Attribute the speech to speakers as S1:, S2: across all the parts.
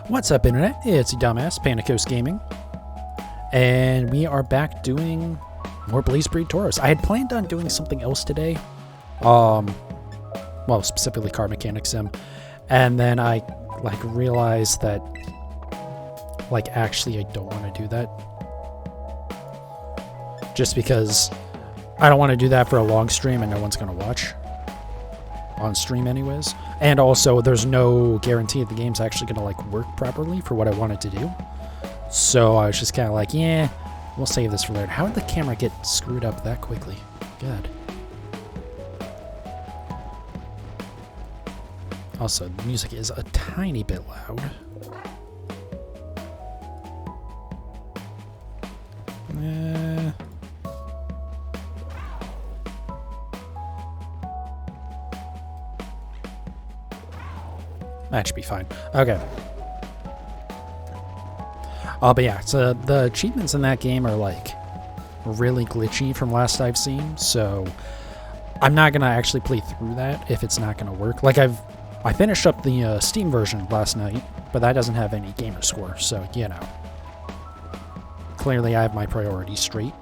S1: What's up, Internet? It's your dumbass, Panicos Gaming. And we are back doing more Breed Tauros. I had planned on doing something else today. Well, specifically Car Mechanic Sim. And then I, realized that, actually I don't want to do that. Just because I don't want to do that for a long stream and no one's going to watch. On stream anyways. And also, there's no guarantee that the game's actually going to, work properly for what I wanted to do. So I was just kind of like, yeah, we'll save this for later. How did the camera get screwed up that quickly? God. Also, the music is a tiny bit loud. That should be fine. Okay. But yeah, so the achievements in that game are really glitchy from last I've seen, so I'm not gonna actually play through that if it's not gonna work. I finished up the Steam version last night, but that doesn't have any gamer score, so you know. Clearly I have my priorities straight.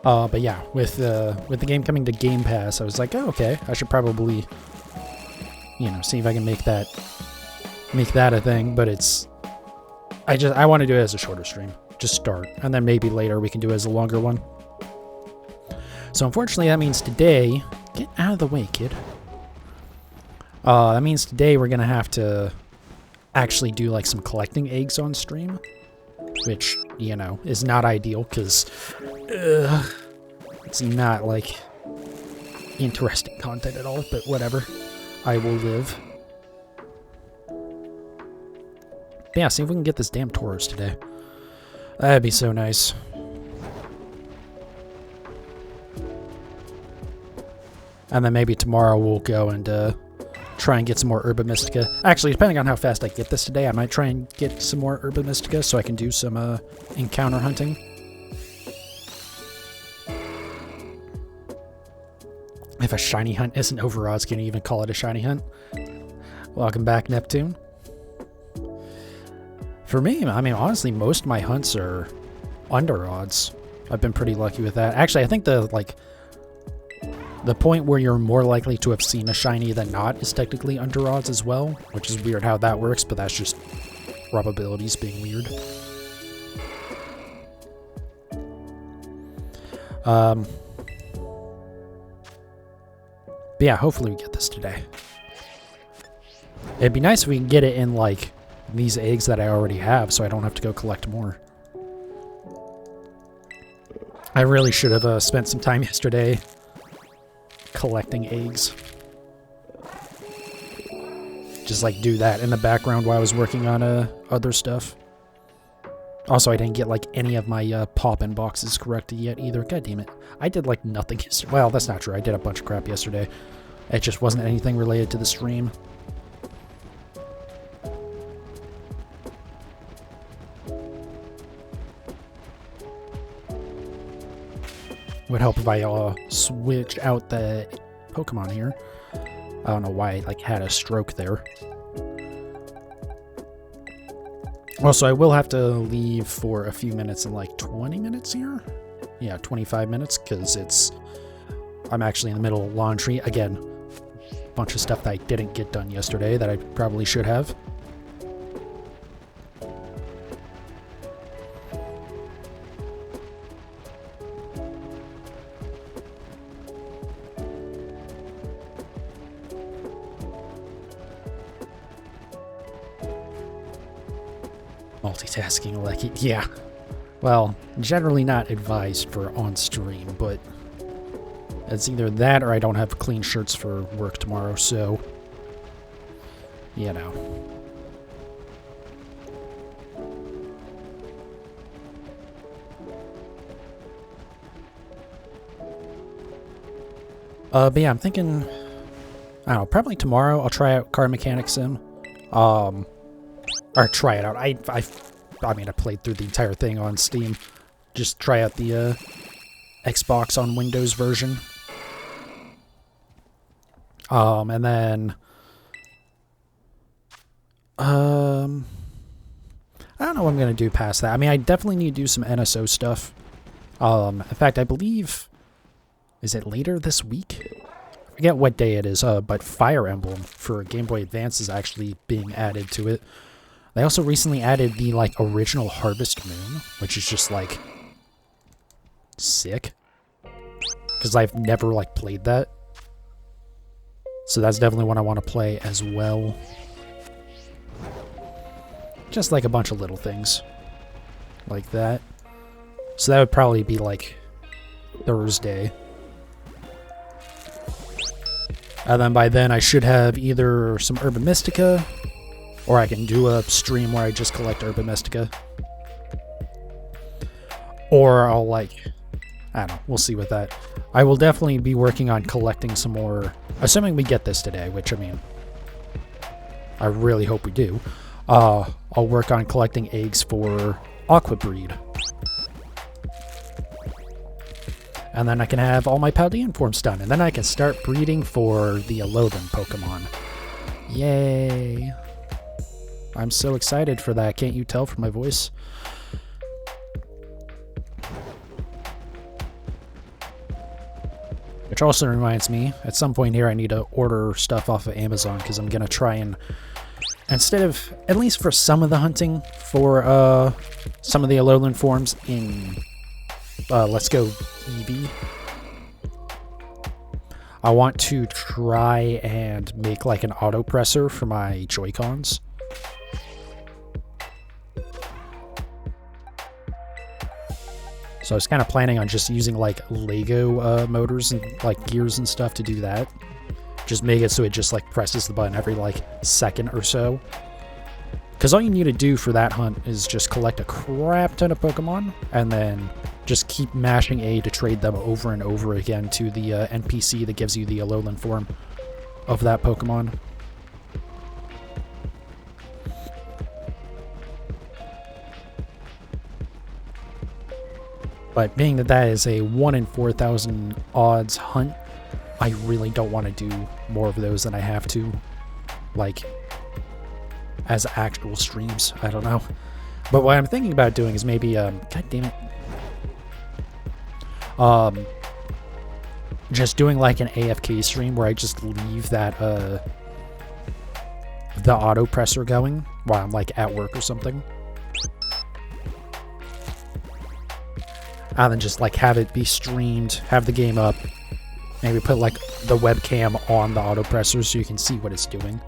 S1: But yeah, with the game coming to Game Pass, I was like, oh, okay, I should probably, see if I can make that a thing. But I want to do it as a shorter stream, just start, and then maybe later we can do it as a longer one. So unfortunately, that means today, get out of the way, kid. That means today we're gonna have to actually do some collecting eggs on stream. Which, is not ideal, because it's not, interesting content at all, but whatever. I will live. But yeah, see if we can get this damn Tauros today. That'd be so nice. And then maybe tomorrow we'll go and, try and get some more Herba Mystica. Actually, depending on how fast I get this today, I might try and get some more Herba Mystica so I can do some encounter hunting. If a shiny hunt isn't over odds, can you even call it a shiny hunt? Welcome back, Neptune. For me, I mean, honestly, most of my hunts are under odds. I've been pretty lucky with that. Actually, I think the point where you're more likely to have seen a shiny than not is technically under odds as well, which is weird how that works, but that's just probabilities being weird. But yeah, hopefully we get this today. It'd be nice if we can get it in these eggs that I already have, so I don't have to go collect more. I really should have spent some time yesterday collecting eggs. Just do that in the background while I was working on other stuff. Also, I didn't get any of my pop-in boxes corrected yet either. God damn it. I did nothing yesterday. Well, that's not true. I did a bunch of crap yesterday. It just wasn't anything related to the stream. Would help if I switch out the Pokemon here. I don't know why I had a stroke there. Also, I will have to leave for a few minutes in 20 minutes here. Yeah, 25 minutes, because I'm actually in the middle of laundry. Again, a bunch of stuff that I didn't get done yesterday that I probably should have. Multitasking, yeah. Well, generally not advised for on stream, but it's either that or I don't have clean shirts for work tomorrow, so, you know. But yeah, I'm thinking, I don't know, probably tomorrow I'll try out Car Mechanic Sim. Or try it out. I mean, I played through the entire thing on Steam. Just try out the Xbox on Windows version. And then I don't know what I'm gonna do past that. I mean, I definitely need to do some NSO stuff. In fact, I believe, is it later this week? I forget what day it is, but Fire Emblem for Game Boy Advance is actually being added to it. They also recently added the, like, original Harvest Moon, which is just, like, sick. Because I've never, like, played that. So that's definitely one I want to play as well. Just, like, a bunch of little things. Like that. So that would probably be, like, Thursday. And then by then I should have either some Urban Mystica, or I can do a stream where I just collect Urban Mystica. Or I'll, like, I don't know, we'll see with that. I will definitely be working on collecting some more, assuming we get this today, which, I mean, I really hope we do. I'll work on collecting eggs for Aqua Breed. And then I can have all my Paldean forms done. And then I can start breeding for the Alolan Pokemon. Yay. I'm so excited for that. Can't you tell from my voice? Which also reminds me, at some point here I need to order stuff off of Amazon, because I'm going to try and, instead of, at least for some of the hunting, for some of the Alolan forms in Let's Go Eevee, I want to try and make like an auto presser for my Joy-Cons. So I was kind of planning on just using like Lego motors and like gears and stuff to do that. Just make it so it just like presses the button every like second or so. Because all you need to do for that hunt is just collect a crap ton of Pokemon and then just keep mashing A to trade them over and over again to the NPC that gives you the Alolan form of that Pokemon. But being that that is a 1 in 4,000 odds hunt, I really don't want to do more of those than I have to. Like, as actual streams. I don't know. But what I'm thinking about doing is maybe, god damn it. Just doing like an AFK stream where I just leave that, the auto presser going while I'm like at work or something. And then just like have it be streamed, have the game up, maybe put like the webcam on the auto presser so you can see what it's doing.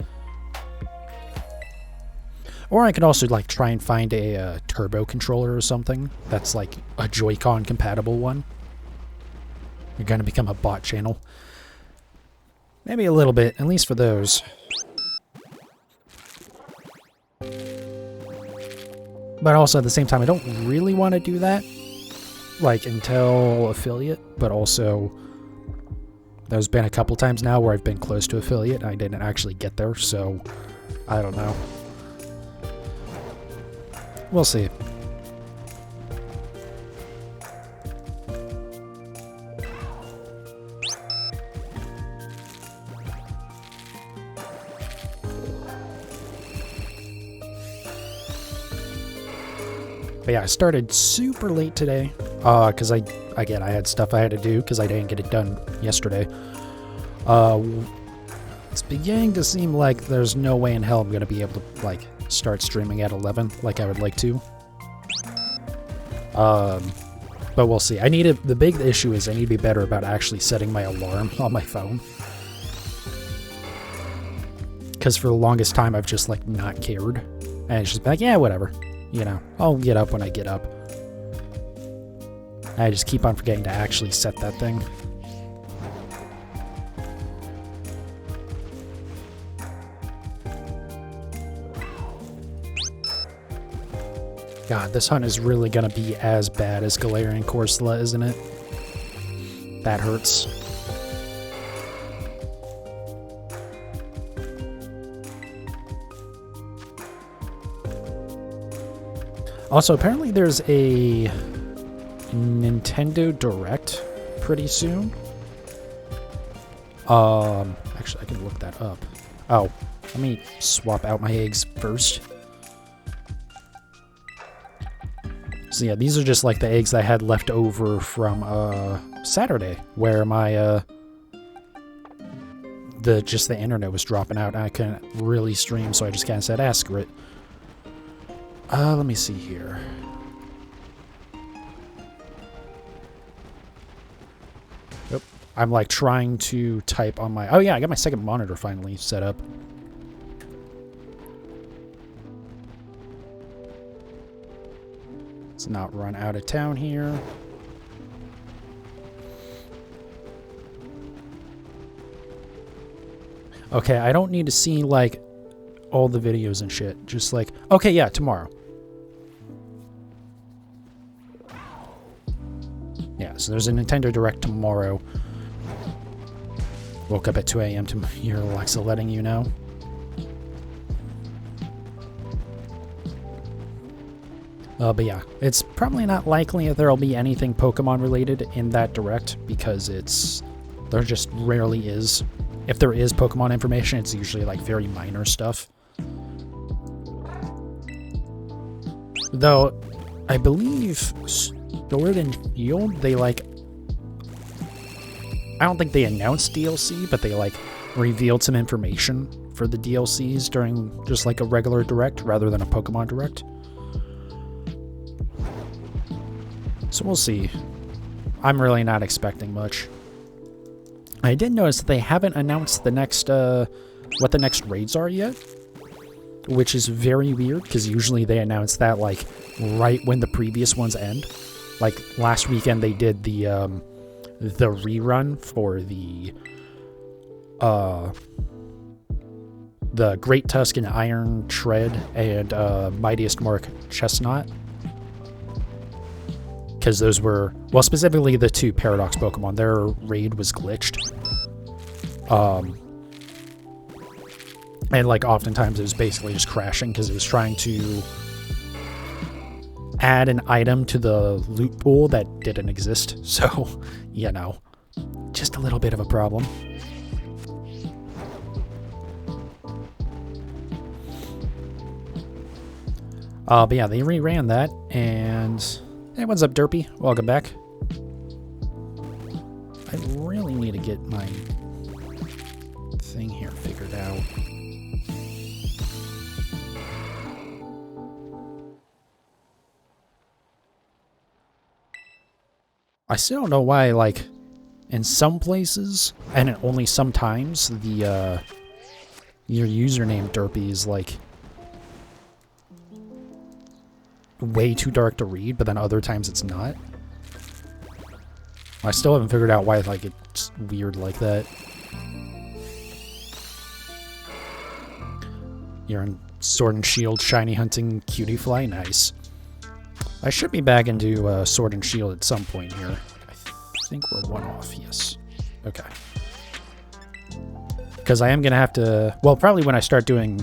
S1: Or I could also like try and find a turbo controller or something that's like a Joy-Con compatible one. You're going to become a bot channel. Maybe a little bit, at least for those. But also at the same time, I don't really want to do that. Like until affiliate, but also there's been a couple times now where I've been close to affiliate and I didn't actually get there, so I don't know. We'll see. But yeah, I started super late today, because I had stuff I had to do because I didn't get it done yesterday. It's beginning to seem like there's no way in hell I'm going to be able to, like, start streaming at 11 like I would like to. But we'll see. The big issue is I need to be better about actually setting my alarm on my phone. Because for the longest time I've just, like, not cared. And it's just been like, yeah, whatever. You know, I'll get up when I get up. I just keep on forgetting to actually set that thing. God, this hunt is really going to be as bad as Galarian Corsola, isn't it? That hurts. Also, apparently there's a Nintendo Direct pretty soon. Actually, I can look that up. Oh, let me swap out my eggs first. So yeah, these are just like the eggs I had left over from Saturday, where my the internet was dropping out and I couldn't really stream, so I just kind of said ask it. Let me see here. Yep. I'm like trying to type on my... Oh yeah, I got my second monitor finally set up. Let's not run out of town here. Okay, I don't need to see like all the videos and shit. Just like, okay, yeah, tomorrow. Yeah, so there's a Nintendo Direct tomorrow. Woke up at 2 a.m. to hear Alexa letting you know. But yeah, it's probably not likely that there'll be anything Pokemon related in that Direct because there just rarely is. If there is Pokemon information, it's usually like very minor stuff. Though, I believe Sword and Shield, they like... I don't think they announced DLC, but they like revealed some information for the DLCs during just like a regular Direct rather than a Pokemon Direct. So we'll see. I'm really not expecting much. I did notice that they haven't announced the next, what the next raids are yet, which is very weird because usually they announce that like right when the previous ones end. Like last weekend they did the rerun for the Great Tuscan Iron Tread and Mightiest Mark Chestnut. Because those were, well, specifically the two Paradox Pokemon, their raid was glitched. And like oftentimes it was basically just crashing because it was trying to add an item to the loot pool that didn't exist. So, you know, just a little bit of a problem. But yeah, they reran that, and hey, what's up, Derpy? Welcome back. I really need to get my thing here figured out. I still don't know why, like, in some places, and only sometimes, the, your username, Derpy, is, like, way too dark to read, but then other times it's not. I still haven't figured out why, like, it's weird like that. You're in Sword and Shield shiny hunting cutie fly? Nice. I should be back into Sword and Shield at some point here. I think we're one off, yes. Okay. Because I am going to have to... Well, probably when I start doing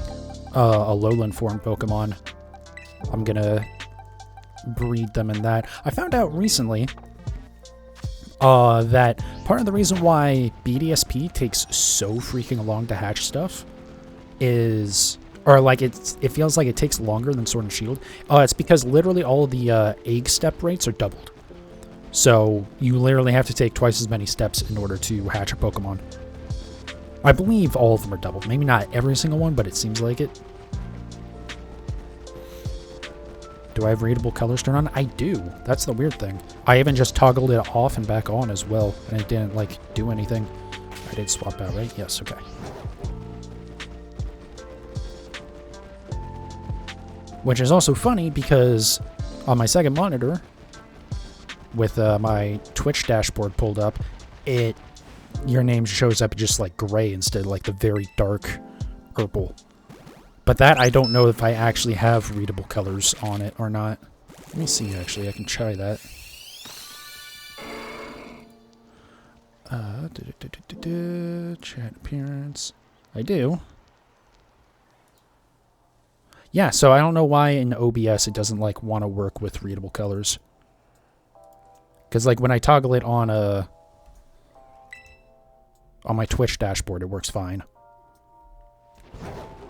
S1: a lowland form Pokemon, I'm going to breed them in that. I found out recently that part of the reason why BDSP takes so freaking long to hatch stuff is... Or, like, it feels like it takes longer than Sword and Shield. It's because literally all of the egg step rates are doubled. So, you literally have to take twice as many steps in order to hatch a Pokemon. I believe all of them are doubled. Maybe not every single one, but it seems like it. Do I have readable colors turned on? I do. That's the weird thing. I even just toggled it off and back on as well, and it didn't, like, do anything. I did swap out, right? Yes, okay. Which is also funny because on my second monitor, with my Twitch dashboard pulled up, your name shows up just like gray instead of like the very dark purple. But that, I don't know if I actually have readable colors on it or not. Let me see, actually. I can try that. Chat appearance. I do. Yeah, so I don't know why in OBS it doesn't like want to work with readable colors. Because like when I toggle it on my Twitch dashboard, it works fine.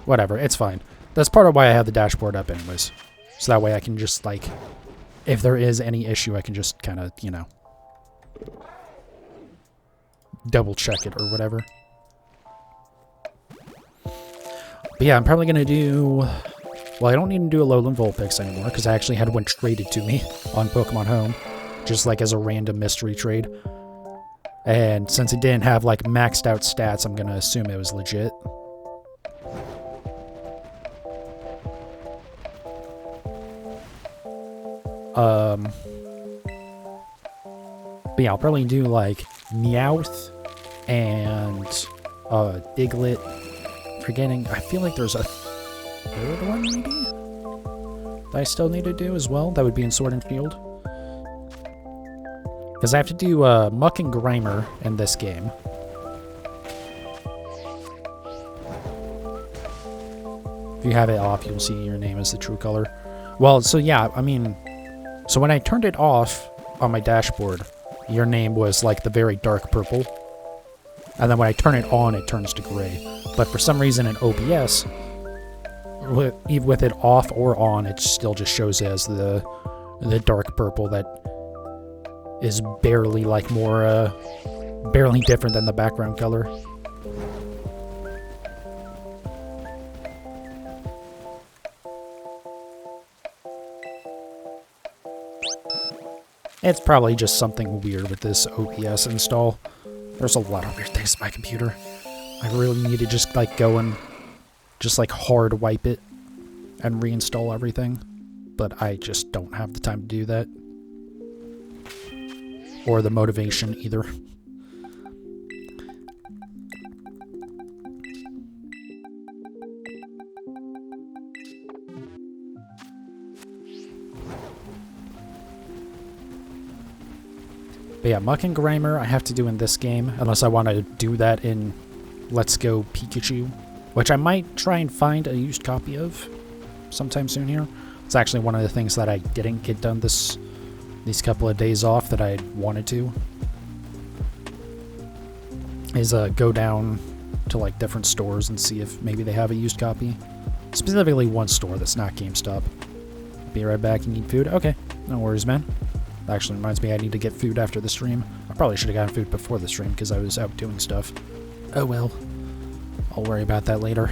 S1: Whatever, it's fine. That's part of why I have the dashboard up anyways. So that way I can just like, if there is any issue, I can just kind of, you know, double check it or whatever. But yeah, I'm probably going to do... Well, I don't need to do a Lowland Vulpix anymore, because I actually had one traded to me on Pokemon Home, just like as a random mystery trade. And since it didn't have like maxed out stats, I'm going to assume it was legit. But yeah, I'll probably do like Meowth and Diglett. Forgetting, I feel like there's a third one maybe that I still need to do as well. That would be in Sword and Shield. Because I have to do Muck and Grimer in this game. If you have it off, you'll see your name as the true color. Well, so yeah, I mean, so when I turned it off on my dashboard, your name was like the very dark purple. And then when I turn it on, it turns to gray. But for some reason in OBS, with it off or on, it still just shows as the dark purple that is barely like more, barely different than the background color. It's probably just something weird with this OBS install. There's a lot of weird things in my computer. I really need to just like go and just like hard wipe it and reinstall everything. But I just don't have the time to do that. Or the motivation either. But yeah, Muck and Grimer I have to do in this game, unless I want to do that in Let's Go Pikachu, which I might try and find a used copy of sometime soon here. It's actually one of the things that I didn't get done these couple of days off that I wanted to. Is go down to like different stores and see if maybe they have a used copy. Specifically one store that's not GameStop. Be right back, you need food? Okay, no worries, man. That actually reminds me I need to get food after the stream. I probably should have gotten food before the stream because I was out doing stuff. Oh well. I'll worry about that later.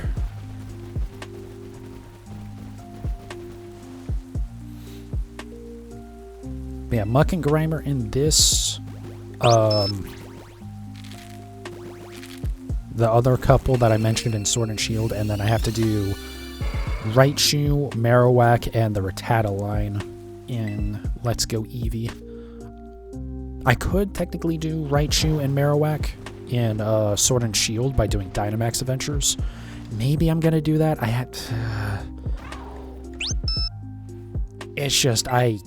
S1: But yeah, Muck and Grimer in this. The other couple that I mentioned in Sword and Shield, and then I have to do Raichu, Marowak, and the Rattata line in Let's Go Eevee. I could technically do Raichu and Marowak in Sword and Shield by doing Dynamax Adventures. Maybe I'm gonna do that. I had. It's just I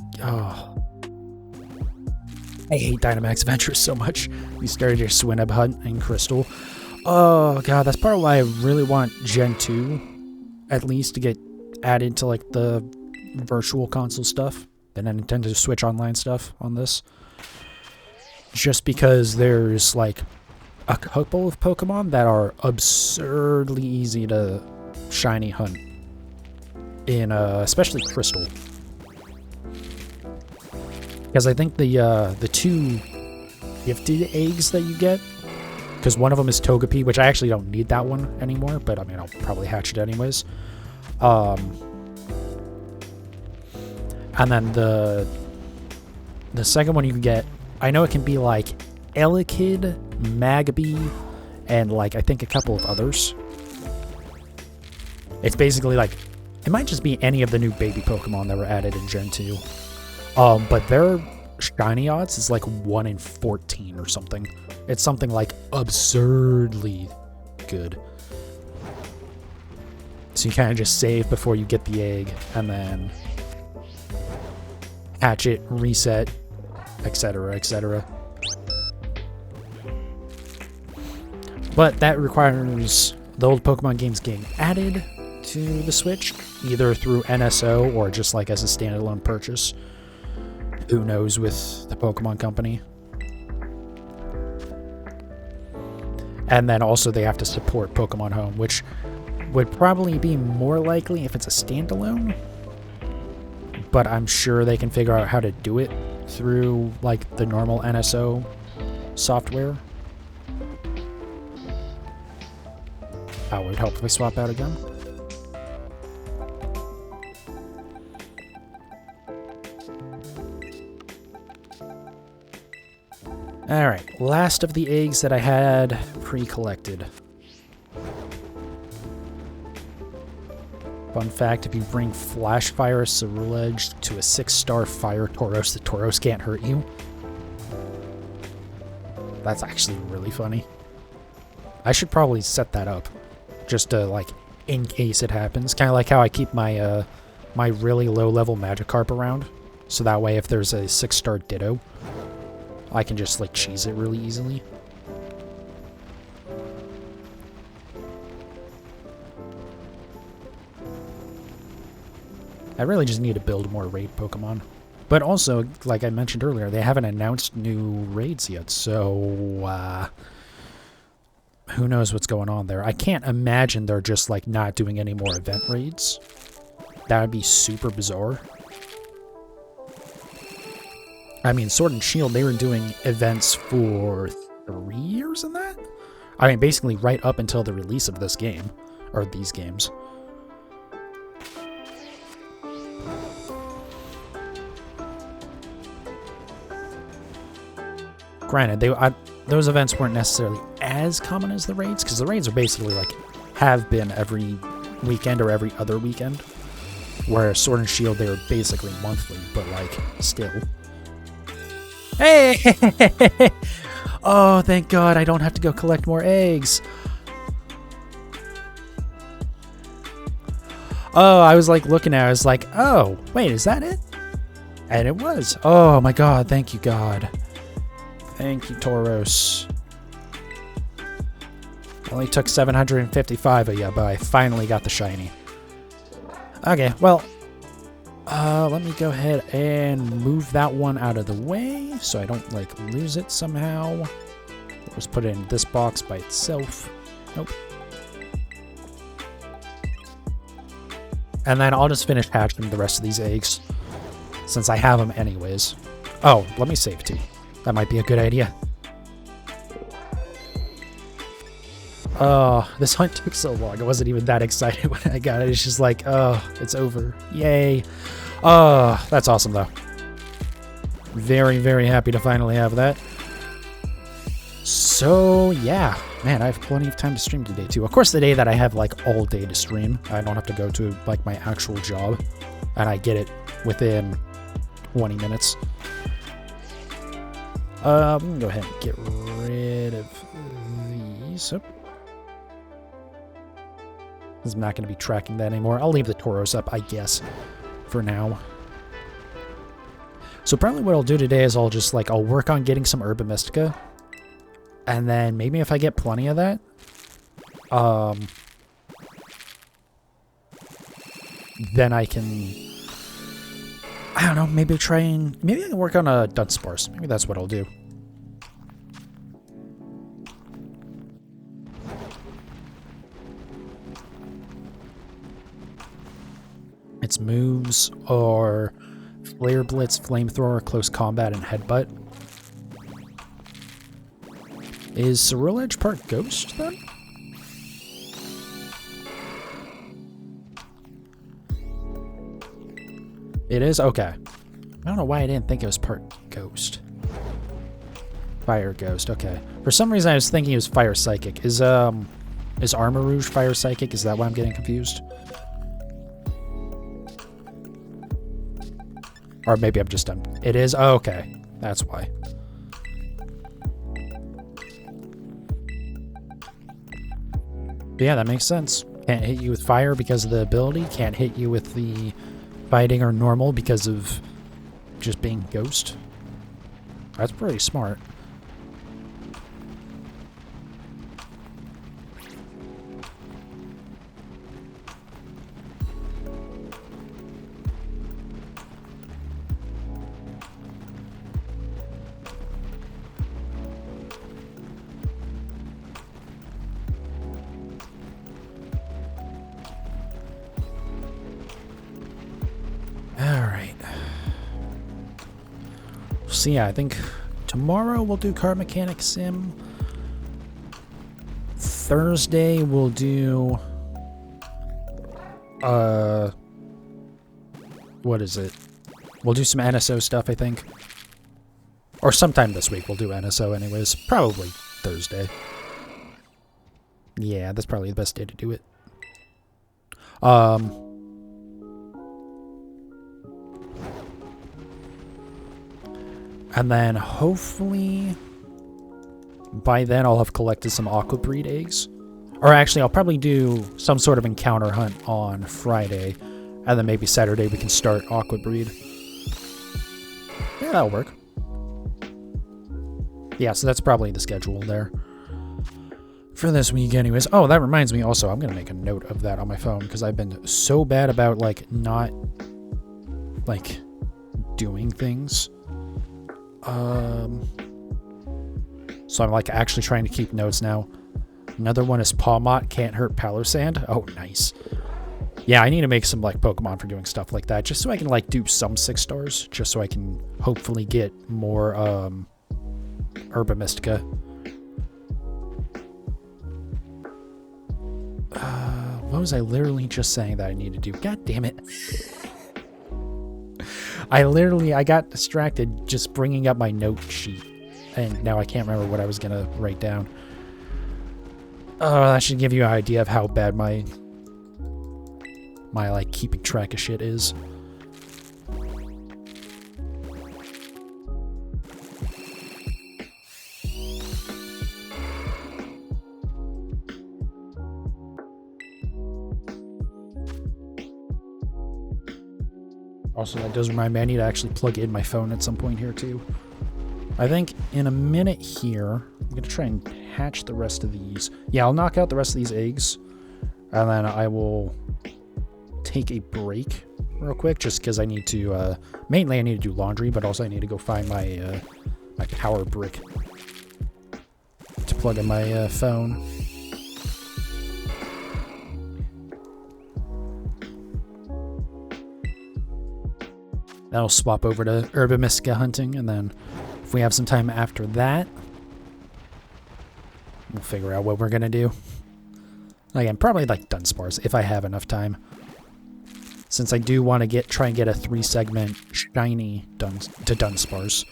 S1: hate Dynamax Adventures so much. We started your Swinub Hunt and Crystal. Oh god, that's part of why I really want Gen 2 at least to get added to like the virtual console stuff, the Nintendo Switch Online stuff on this. Just because there's like a couple of Pokemon that are absurdly easy to shiny hunt in especially Crystal. Because I think the two gifted eggs that you get, because one of them is Togepi, which I actually don't need that one anymore, but I mean, I'll probably hatch it anyways. And then the second one you can get, I know it can be like Elekid, Magby, and like I think a couple of others. It's basically like, it might just be any of the new baby Pokemon that were added in Gen 2. But their shiny odds is like 1 in 14 or something. It's something like absurdly good. So you kind of just save before you get the egg, and then hatch it, reset, etc., etc. But that requires the old Pokemon games getting added to the Switch, either through NSO or just like as a standalone purchase. who knows with the Pokemon Company. And then also they have to support Pokemon Home, which would probably be more likely if it's a standalone. But I'm sure they can figure out how to do it through like the normal NSO software. Oh, it would help if we swap out again. Alright, last of the eggs that I had pre-collected. Fun fact, if you bring Flash Fire Ceruledge to a 6-star Fire Tauros, the Tauros can't hurt you. That's actually really funny. I should probably set that up. Just to, like, in case it happens. Kind of like how I keep my, my really low-level Magikarp around. So that way if there's a 6-star Ditto, I can just, like, cheese it really easily. I really just need to build more raid Pokemon. But also, like I mentioned earlier, they haven't announced new raids yet, so, who knows what's going on there. I can't imagine they're just, like, not doing any more event raids. That would be super bizarre. I mean, Sword and Shield, they were doing events for 3 years in that? I mean, basically right up until the release of this game. Or these games. Granted, those events weren't necessarily as common as the raids, because the raids are basically, like, have been every weekend or every other weekend. Whereas Sword and Shield, they were basically monthly, but, like, still. Hey! Oh, thank God, I don't have to go collect more eggs. Oh, I was, like, looking at it, I was like, oh, wait, is that it? And it was. Oh, my God, thank you, God. Thank you, Tauros. Only took 755 of you, but I finally got the shiny. Okay, well, let me go ahead and move that one out of the way so I don't, like, lose it somehow. Just put it in this box by itself. Nope. And then I'll just finish hatching the rest of these eggs, since I have them anyways. Oh, let me save too. That might be a good idea. Oh, this hunt took so long. I wasn't even that excited when I got it. It's just like, oh, it's over. Yay. Oh, that's awesome, though. Very, very happy to finally have that. So, yeah. Man, I have plenty of time to stream today, too. Of course, the day that I have, like, all day to stream, I don't have to go to, like, my actual job. And I get it within 20 minutes. I'm going to go ahead and get rid of these. Oh. I'm not going to be tracking that anymore. I'll leave the Tauros up, I guess, for now. So probably what I'll do today is I'll work on getting some Herba Mystica. And then maybe if I get plenty of that, then I can, I don't know, maybe I can work on a Dunsparce. Maybe that's what I'll do. Its moves are Flare Blitz, Flamethrower, Close Combat, and Headbutt. Is Ceruledge part Ghost, then? It is? Okay. I don't know why I didn't think it was part Ghost. Fire Ghost, okay. For some reason I was thinking it was Fire Psychic. Is Armor Rouge Fire Psychic? Is that why I'm getting confused? Or maybe I'm just done. It is? Oh, okay. That's why. But yeah, that makes sense. Can't hit you with fire because of the ability. Can't hit you with the fighting or normal because of just being ghost. That's pretty smart. So yeah, I think tomorrow we'll do Car Mechanic Sim. Thursday we'll do... what is it? We'll do some NSO stuff, I think. Or sometime this week we'll do NSO anyways. Probably Thursday. Yeah, that's probably the best day to do it. And then hopefully by then I'll have collected some Aqua Breed eggs. Or actually, I'll probably do some sort of encounter hunt on Friday. And then maybe Saturday we can start Aqua Breed. Yeah, that'll work. Yeah, so that's probably the schedule there for this week anyways. Oh, that reminds me also, I'm going to make a note of that on my phone because I've been so bad about, like, not, like, doing things. So I'm, like, actually trying to keep notes now. Another one is Pawmot Can't Hurt Palossand. Oh, nice. Yeah, I need to make some, like, Pokemon for doing stuff like that just so I can, like, do some 6 stars. Just so I can hopefully get more, Herba Mystica. What was I literally just saying that I need to do? God damn it. I got distracted just bringing up my note sheet. And now I can't remember what I was going to write down. That should give you an idea of how bad my like keeping track of shit is. Also, that does remind me I need to actually plug in my phone at some point here too. I think in a minute here, I'm going to try and hatch the rest of these. Yeah, I'll knock out the rest of these eggs. And then I will take a break real quick just because I need to, mainly I need to do laundry, but also I need to go find my, my power brick to plug in my phone. That'll swap over to Herba Mystica hunting, and then if we have some time after that, we'll figure out what we're going to do. Again, probably like Dunsparce, if I have enough time. Since I do want to try and get a 3-segment shiny to Dunsparce.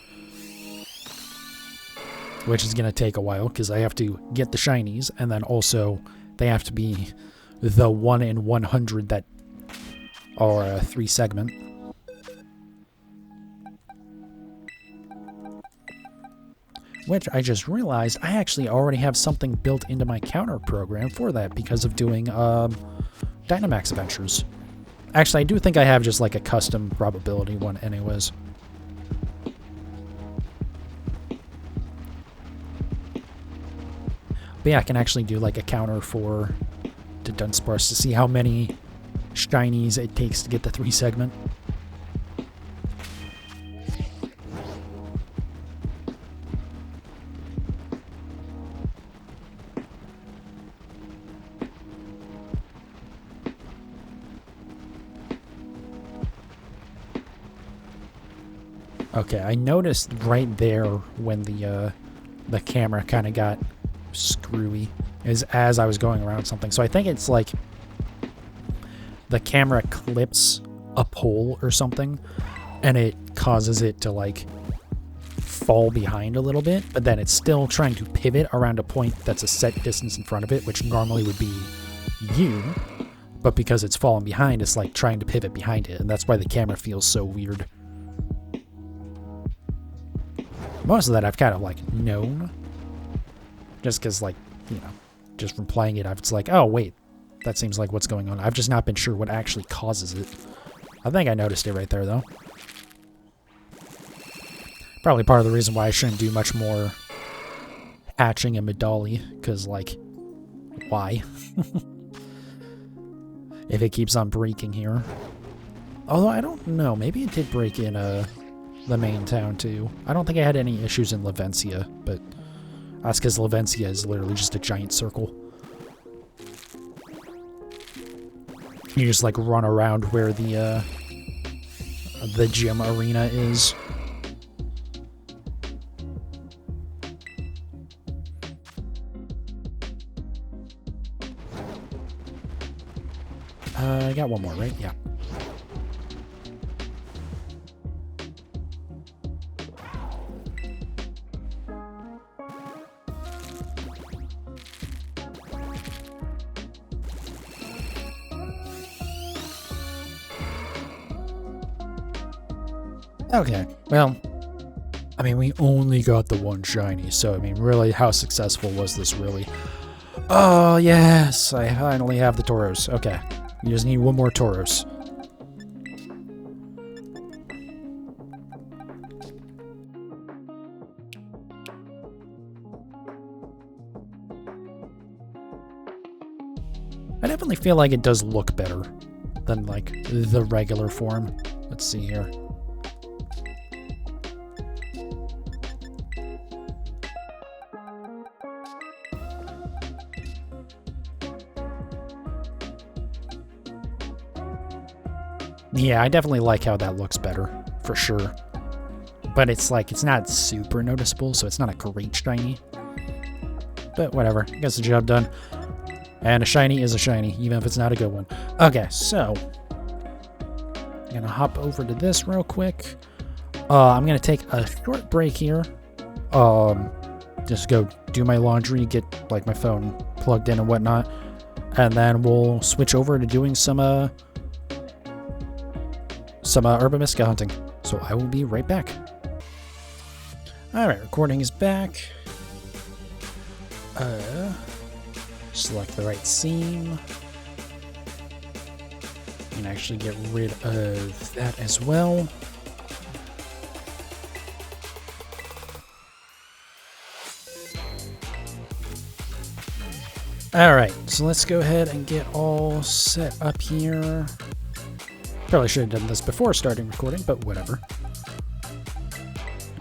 S1: Which is going to take a while, because I have to get the shinies, and then also they have to be the 1 in 100 that are a 3-segment. Which I just realized I actually already have something built into my counter program for that because of doing Dynamax Adventures. Actually, I do think I have just like a custom probability one anyways. But yeah, I can actually do like a counter to Dunsparce to see how many shinies it takes to get the 3-segment. Okay, I noticed right there when the camera kind of got screwy as I was going around something. So I think it's like the camera clips a pole or something, and it causes it to like fall behind a little bit, but then it's still trying to pivot around a point that's a set distance in front of it, which normally would be you, but because it's fallen behind, it's like trying to pivot behind it, and that's why the camera feels so weird. Most of that I've kind of, like, known. Just because, like, you know, just from playing it, it's like, oh, wait, that seems like what's going on. I've just not been sure what actually causes it. I think I noticed it right there, though. Probably part of the reason why I shouldn't do much more hatching and Medali, because, like, why? If it keeps on breaking here. Although, I don't know. Maybe it did break in, the main town too. I don't think I had any issues in Lavencia, but that's because Lavencia is literally just a giant circle. You just like run around where the gym arena is. I got one more, right? Yeah. Okay, well, I mean, we only got the one shiny, so, I mean, really, how successful was this, really? Oh, yes! I finally have the Tauros. Okay, we just need one more Tauros. I definitely feel like it does look better than, like, the regular form. Let's see here. Yeah, I definitely like how that looks better, for sure. But it's like, it's not super noticeable, so it's not a great shiny. But whatever, gets the job done. And a shiny is a shiny, even if it's not a good one. Okay, so I'm gonna hop over to this real quick. I'm gonna take a short break here. Just go do my laundry, get like my phone plugged in and whatnot, and then we'll switch over to doing some Urban Mystico hunting. So I will be right back. Alright, recording is back. Select the right seam. And actually get rid of that as well. Alright, so let's go ahead and get all set up here. Probably should have done this before starting recording, but whatever.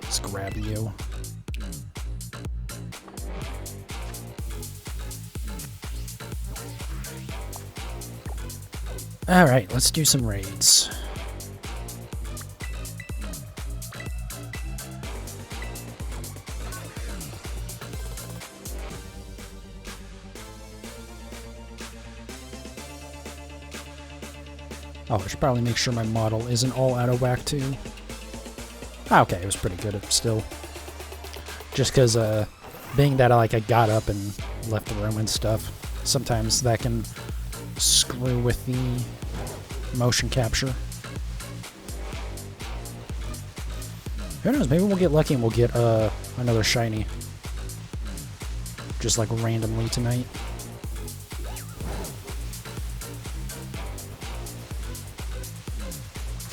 S1: Let's grab you. Alright, let's do some raids. Oh, I should probably make sure my model isn't all out of whack, too. Okay, it was pretty good still. Just because, being that I got up and left the room and stuff, sometimes that can screw with the motion capture. Who knows, maybe we'll get lucky and we'll get, another shiny. Just, like, randomly tonight.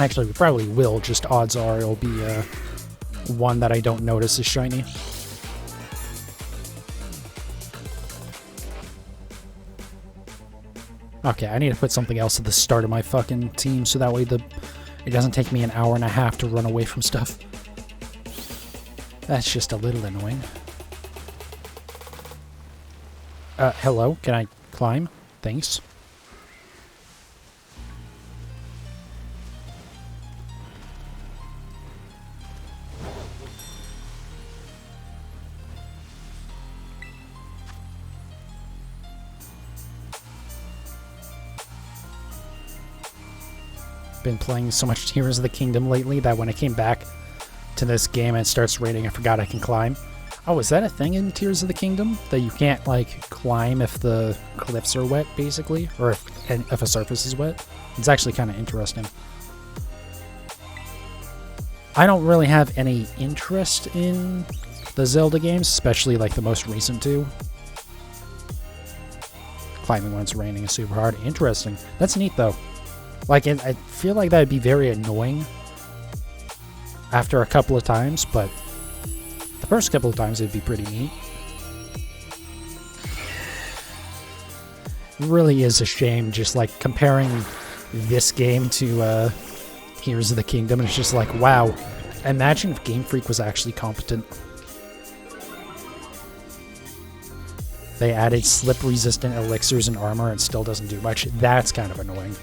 S1: Actually, we probably will, just odds are it'll be one that I don't notice is shiny. Okay, I need to put something else at the start of my fucking team so that way it doesn't take me an hour and a half to run away from stuff. That's just a little annoying. Hello, can I climb? Thanks. Been playing so much Tears of the Kingdom lately that when I came back to this game and it starts raining, I forgot I can climb. Oh, is that a thing in Tears of the Kingdom? That you can't, like, climb if the cliffs are wet, basically? Or if a surface is wet? It's actually kind of interesting. I don't really have any interest in the Zelda games, especially, like, the most recent two. Climbing when it's raining is super hard. Interesting. That's neat, though. Like, I feel like that would be very annoying after a couple of times, but the first couple of times it'd be pretty neat. It really is a shame just, like, comparing this game to Tears of the Kingdom, and it's just like, wow, imagine if Game Freak was actually competent. They added slip-resistant elixirs and armor and still doesn't do much. That's kind of annoying.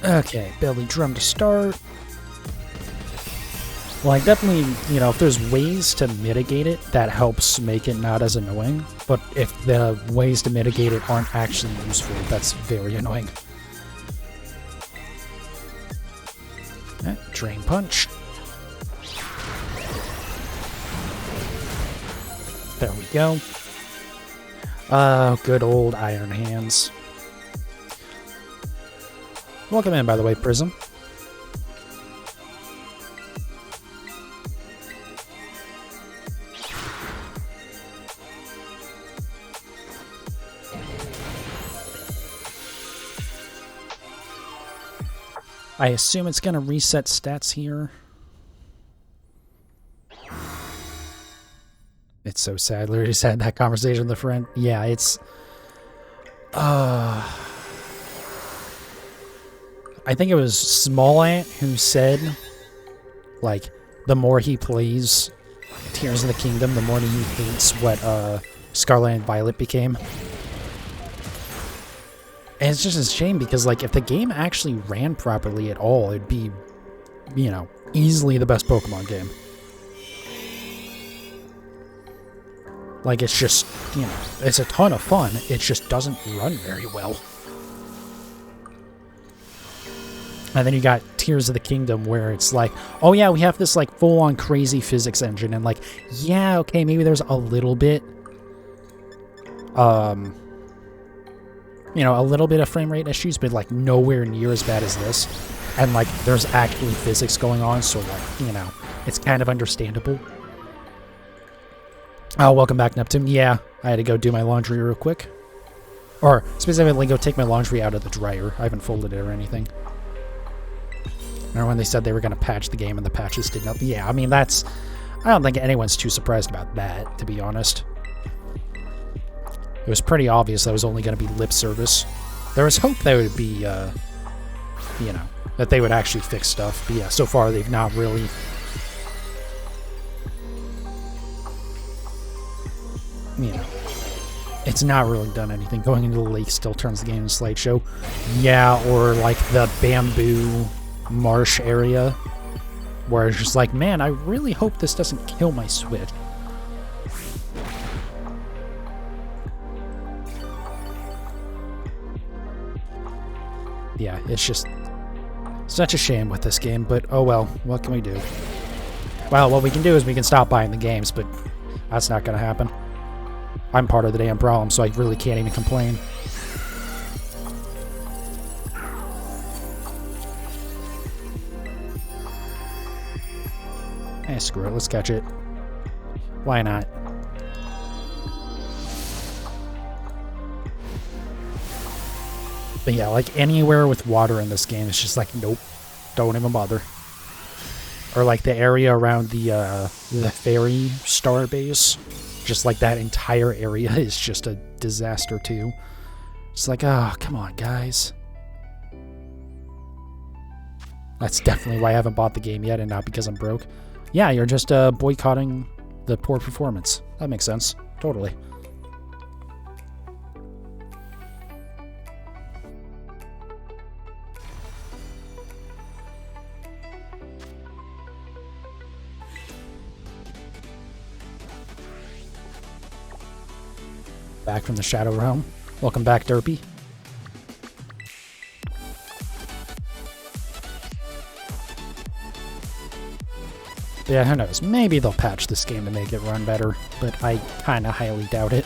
S1: Okay, belly drum to start. Like, definitely, you know, if there's ways to mitigate it, that helps make it not as annoying. But if the ways to mitigate it aren't actually useful, that's very annoying. Okay, Drain Punch. There we go. Good old Iron Hands. Welcome in, by the way, Prism. I assume it's going to reset stats here. It's so sad. Literally just had that conversation with a friend. Yeah, it's... I think it was Small Ant who said, like, the more he plays Tears of the Kingdom, the more he hates what Scarlet and Violet became. And it's just a shame because, like, if the game actually ran properly at all, it'd be, you know, easily the best Pokemon game. Like, it's just, you know, it's a ton of fun. It just doesn't run very well. And then you got Tears of the Kingdom where it's like, oh yeah, we have this, like, full-on crazy physics engine. And, like, yeah, okay, maybe there's a little bit, you know, a little bit of frame rate issues, but, like, nowhere near as bad as this. And, like, there's actually physics going on, so, like, you know, it's kind of understandable. Oh, welcome back, Neptune. Yeah, I had to go do my laundry real quick. Or, specifically, go take my laundry out of the dryer. I haven't folded it or anything. Remember when they said they were going to patch the game and the patches did nothing? Yeah, I mean, that's... I don't think anyone's too surprised about that, to be honest. It was pretty obvious that was only going to be lip service. There was hope that it would be, you know, that they would actually fix stuff. But yeah, so far they've not really... You know, it's not really done anything. Going into the lake still turns the game into a slideshow. Yeah, or like the bamboo marsh area, where it's just like, man, I really hope this doesn't kill my Switch. Yeah, it's just such a shame with this game, but oh well, what can we do? Well, what we can do is we can stop buying the games, but that's not going to happen. I'm part of the damn problem, so I really can't even complain. Eh, screw it, let's catch it. Why not? But yeah, like anywhere with water in this game, it's just like, nope, don't even bother. Or like the area around the fairy star base, just like that entire area is just a disaster too. It's like, oh, come on, guys. That's definitely why I haven't bought the game yet, and not because I'm broke. Yeah, you're just boycotting the poor performance. That makes sense. Totally. Back from the Shadow Realm. Welcome back, Derpy. Yeah, who knows? Maybe they'll patch this game to make it run better, but I kind of highly doubt it.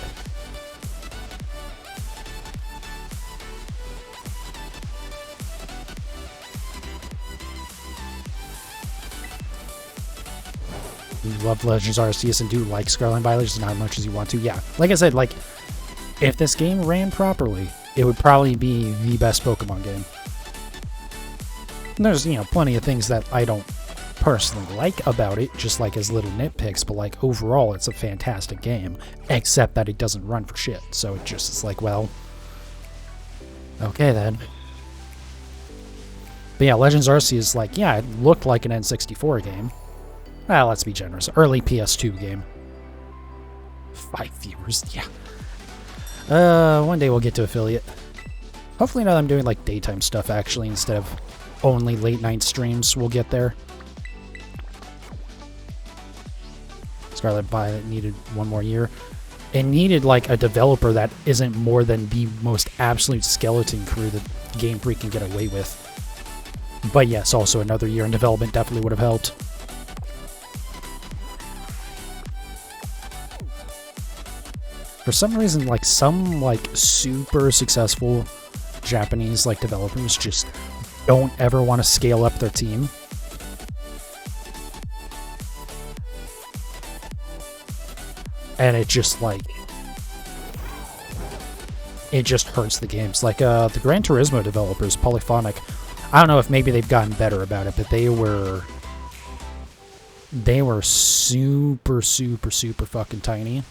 S1: You love Legends Arceus and do like Scarlet and Violet, just not as much as you want to. Yeah, like I said, like, if this game ran properly, it would probably be the best Pokemon game. And there's, you know, plenty of things that I don't personally like about it, just like as little nitpicks, but like overall it's a fantastic game, except that it doesn't run for shit. So it just is like, well, okay then. But yeah, Legends Arceus, like, yeah, it looked like an N64 game. Well, let's be generous. Early PS2 game. 5 viewers, yeah. One day we'll get to affiliate. Hopefully now that I'm doing like daytime stuff actually instead of only late night streams, we'll get there. Scarlet and Violet needed one more year. It needed like a developer that isn't more than the most absolute skeleton crew that Game Freak can get away with. But yes, also another year in development definitely would have helped. For some reason, like some like super successful Japanese like developers just don't ever want to scale up their team. And it just like it just hurts the games. Like the Gran Turismo developers, Polyphonic, I don't know if maybe they've gotten better about it, but they were super fucking tiny.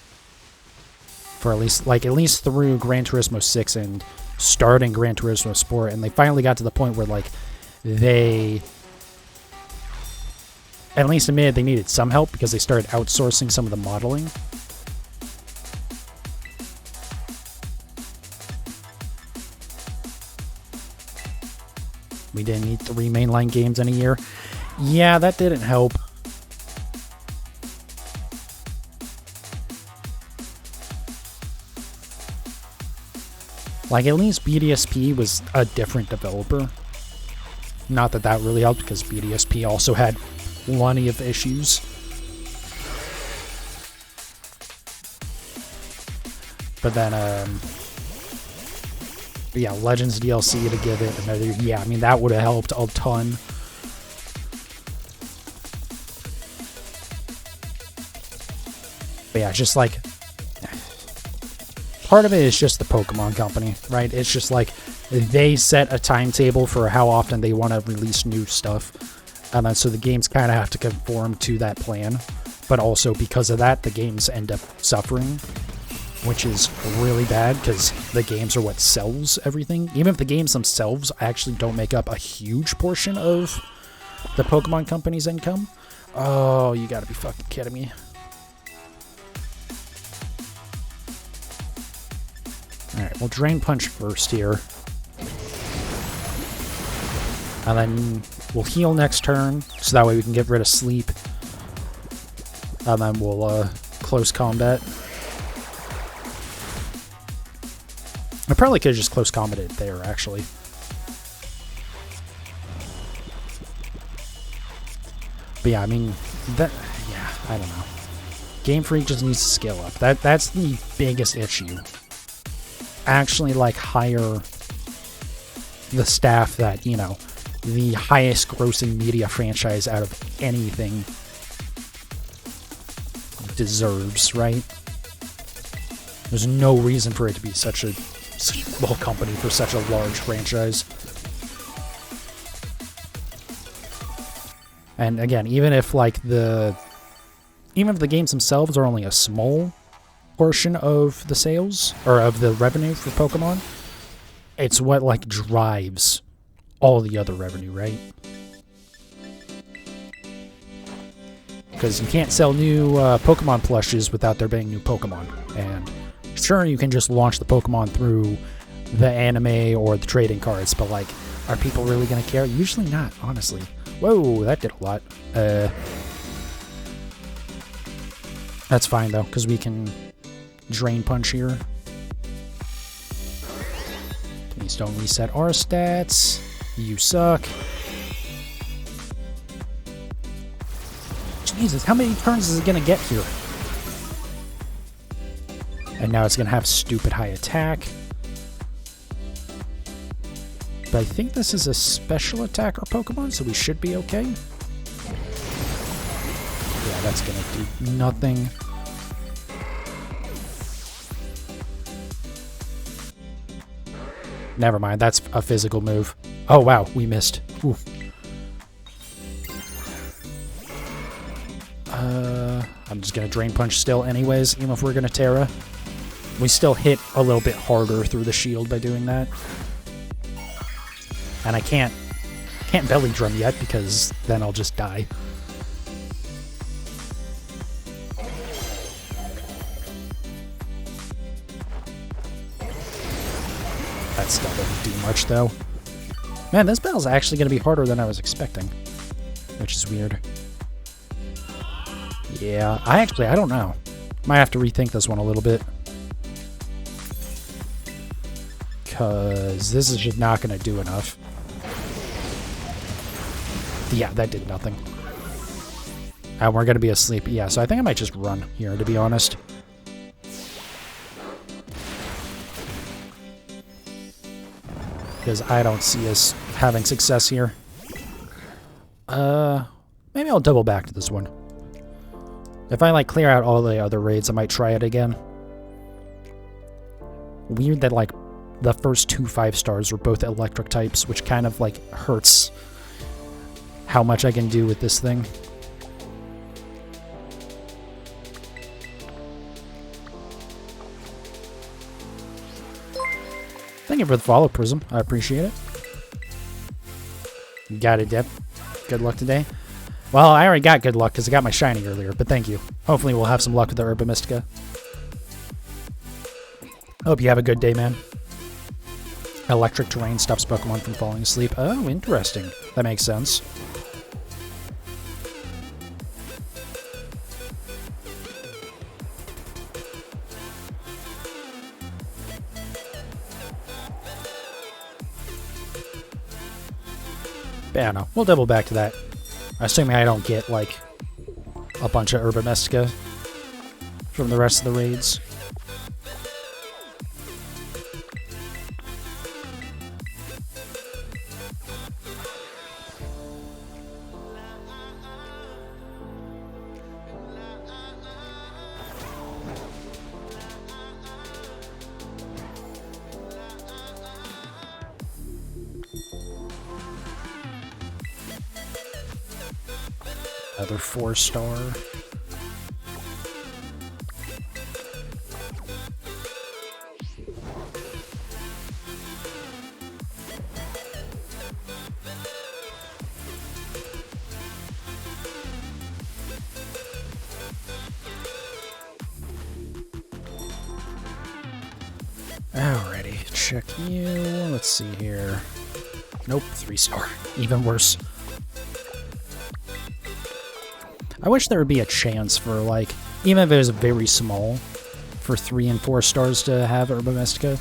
S1: For at least through Gran Turismo 6 and starting Gran Turismo Sport, and they finally got to the point where like they at least admitted they needed some help because they started outsourcing some of the modeling. We didn't need 3 mainline games in a year. Yeah, that didn't help. Like, at least BDSP was a different developer. Not that that really helped, because BDSP also had plenty of issues. But then, yeah, Legends DLC to give it another... Yeah, I mean, that would have helped a ton. But yeah, just like... Part of it is just the Pokemon Company, right? It's just like they set a timetable for how often they want to release new stuff. And then so the games kind of have to conform to that plan. But also because of that, the games end up suffering, which is really bad because the games are what sells everything. Even if the games themselves actually don't make up a huge portion of the Pokemon Company's income. Oh, you gotta be fucking kidding me. Alright, we'll Drain Punch first here. And then we'll heal next turn, so that way we can get rid of sleep. And then we'll close combat. I probably could have just close combated it there, actually. But yeah, I mean, that, yeah, I don't know. Game Freak just needs to scale up. That's the biggest issue. Actually, like, hire the staff that, you know, the highest grossing media franchise out of anything deserves, right? There's no reason for it to be such a small company for such a large franchise. And again, even if like the games themselves are only a small portion of the sales or of the revenue for Pokemon, it's what like drives all the other revenue, right? Because you can't sell new Pokemon plushes without there being new Pokemon. And sure, you can just launch the Pokemon through the anime or the trading cards, but like, are people really going to care? Usually not, honestly. Whoa, that did a lot. That's fine though, because we can Drain Punch here. Please don't reset our stats. You suck. Jesus, how many turns is it going to get here? And now it's going to have stupid high attack. But I think this is a special attacker Pokemon, so we should be okay. Yeah, that's going to do nothing. Never mind, that's a physical move. Oh wow, we missed. Oof. I'm just gonna Drain Punch still anyways, even if we're gonna Terra. We still hit a little bit harder through the shield by doing that. And I can't Belly Drum yet because then I'll just die. That still doesn't do much though. Man, this battle's actually gonna be harder than I was expecting. Which is weird. Yeah, I don't know. Might have to rethink this one a little bit. Because this is just not going to do enough. Yeah, that did nothing. And we're going to be asleep. Yeah, so I think I might just run here, to be honest. Because I don't see us having success here. Maybe I'll double back to this one. If I, like, clear out all the other raids, I might try it again. Weird that, like, the first 2 5-stars were both electric types, which kind of, like, hurts how much I can do with this thing. Thank you for the follow, Prism. I appreciate it. Got it, Deb. Good luck today. Well, I already got good luck because I got my shiny earlier, but thank you. Hopefully we'll have some luck with the Herba Mystica. Hope you have a good day, man. Electric terrain stops Pokemon from falling asleep. Oh, interesting. That makes sense. But yeah, no, we'll double back to that. Assuming I don't get, like, a bunch of Herba Mystica from the rest of the raids. Another 4-star. Alrighty, check you. Let's see here. Nope, 3-star. Even worse. I wish there would be a chance for, like, even if it was very small, for 3 and 4 stars to have Herba Mystica.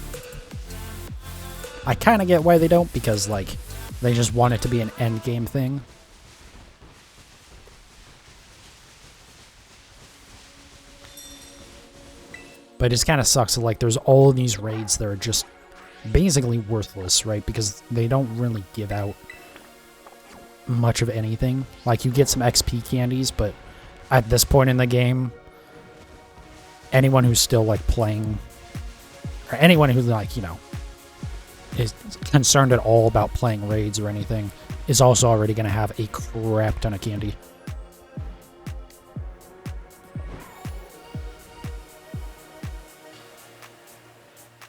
S1: I kind of get why they don't, because, like, they just want it to be an endgame thing. But it just kind of sucks that, like, there's all these raids that are just basically worthless, right? Because they don't really give out much of anything. Like, you get some XP candies, but at this point in the game, anyone who's still, like, playing, or anyone who, like, you know, is concerned at all about playing raids or anything, is also already going to have a crap ton of candy.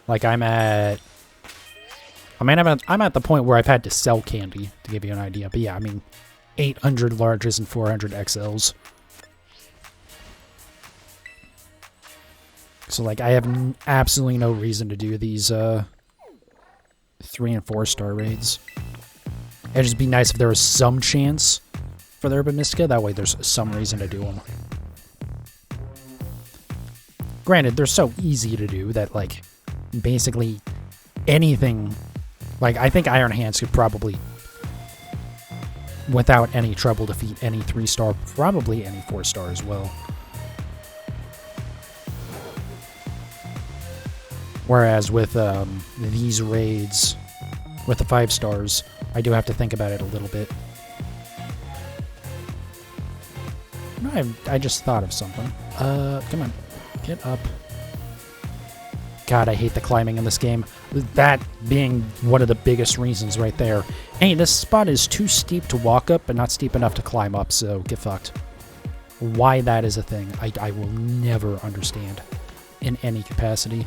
S1: Like, I'm at the point where I've had to sell candy, to give you an idea. But yeah, I mean, 800 larges and 400 XLs. So, like, I have absolutely no reason to do these 3 and 4-star raids. It'd just be nice if there was some chance for the Herba Mystica. That way there's some reason to do them. Granted, they're so easy to do that, like, basically anything... Like, I think Iron Hands could probably, without any trouble, defeat any 3-star, probably any 4-star as well. Whereas with these raids, with the 5-stars, I do have to think about it a little bit. No, I just thought of something. Come on, get up. God, I hate the climbing in this game. That being one of the biggest reasons right there. Hey, this spot is too steep to walk up, but not steep enough to climb up, so get fucked. Why that is a thing, I will never understand in any capacity.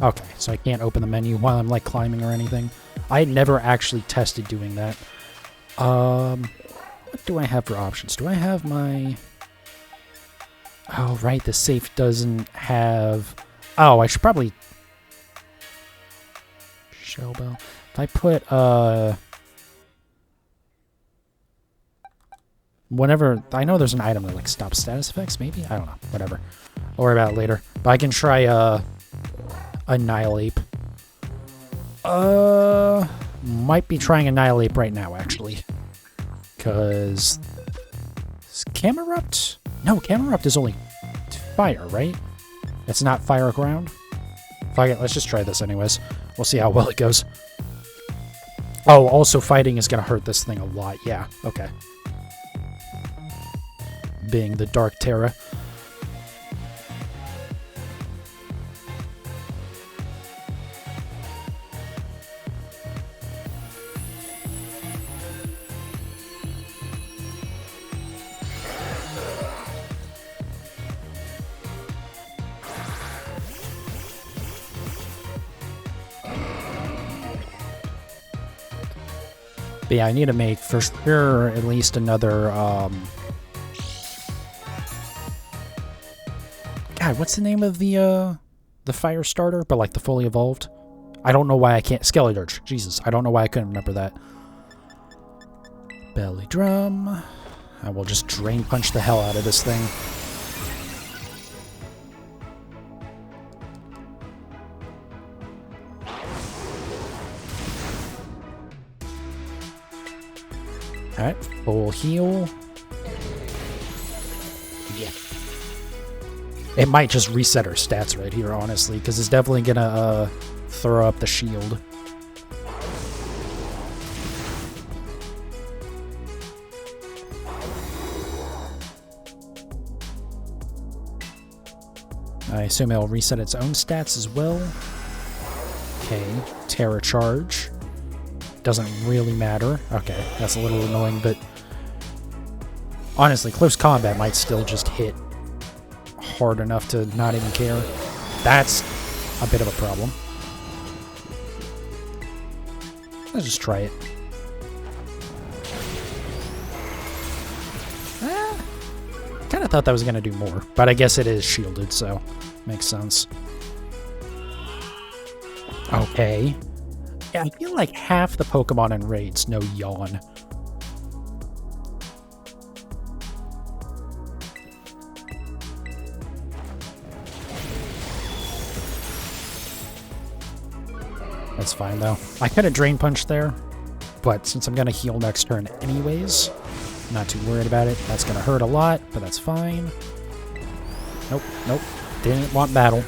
S1: Okay, so I can't open the menu while I'm, like, climbing or anything. I had never actually tested doing that. What do I have for options? Do I have my... Oh, right, the safe doesn't have... Oh, I should probably... Shell bell. If I put, whenever... I know there's an item that, like, stops status effects, maybe? I don't know. Whatever. I'll worry about it later. But I can try, Annihilate. Might be trying Annihilate right now, actually. Because... Is Camerupt? No, Camerupt is only fire, right? It's not fire ground? Fuck it, let's just try this anyways. We'll see how well it goes. Oh, also fighting is going to hurt this thing a lot. Yeah, okay. Being the Dark Terra. But yeah, I need to make for sure at least another, God, what's the name of the fire starter? But like the fully evolved? I don't know why I can't... Skeledirge. Jesus, I don't know why I couldn't remember that. Belly drum. I will just drain punch the hell out of this thing. Alright, full heal. Yeah. It might just reset our stats right here, honestly, because it's definitely gonna throw up the shield. I assume it'll reset its own stats as well. Okay, Terra Charge. Doesn't really matter. Okay, that's a little annoying, but honestly, close combat might still just hit hard enough to not even care. That's a bit of a problem. Let's just try it. Kind of thought that was going to do more, but I guess it is shielded, so makes sense. Okay. Yeah, I feel like half the Pokemon in raids know Yawn. That's fine, though. I could have Drain Punch there, but since I'm going to heal next turn anyways, not too worried about it. That's going to hurt a lot, but that's fine. Nope, nope. Didn't want battle.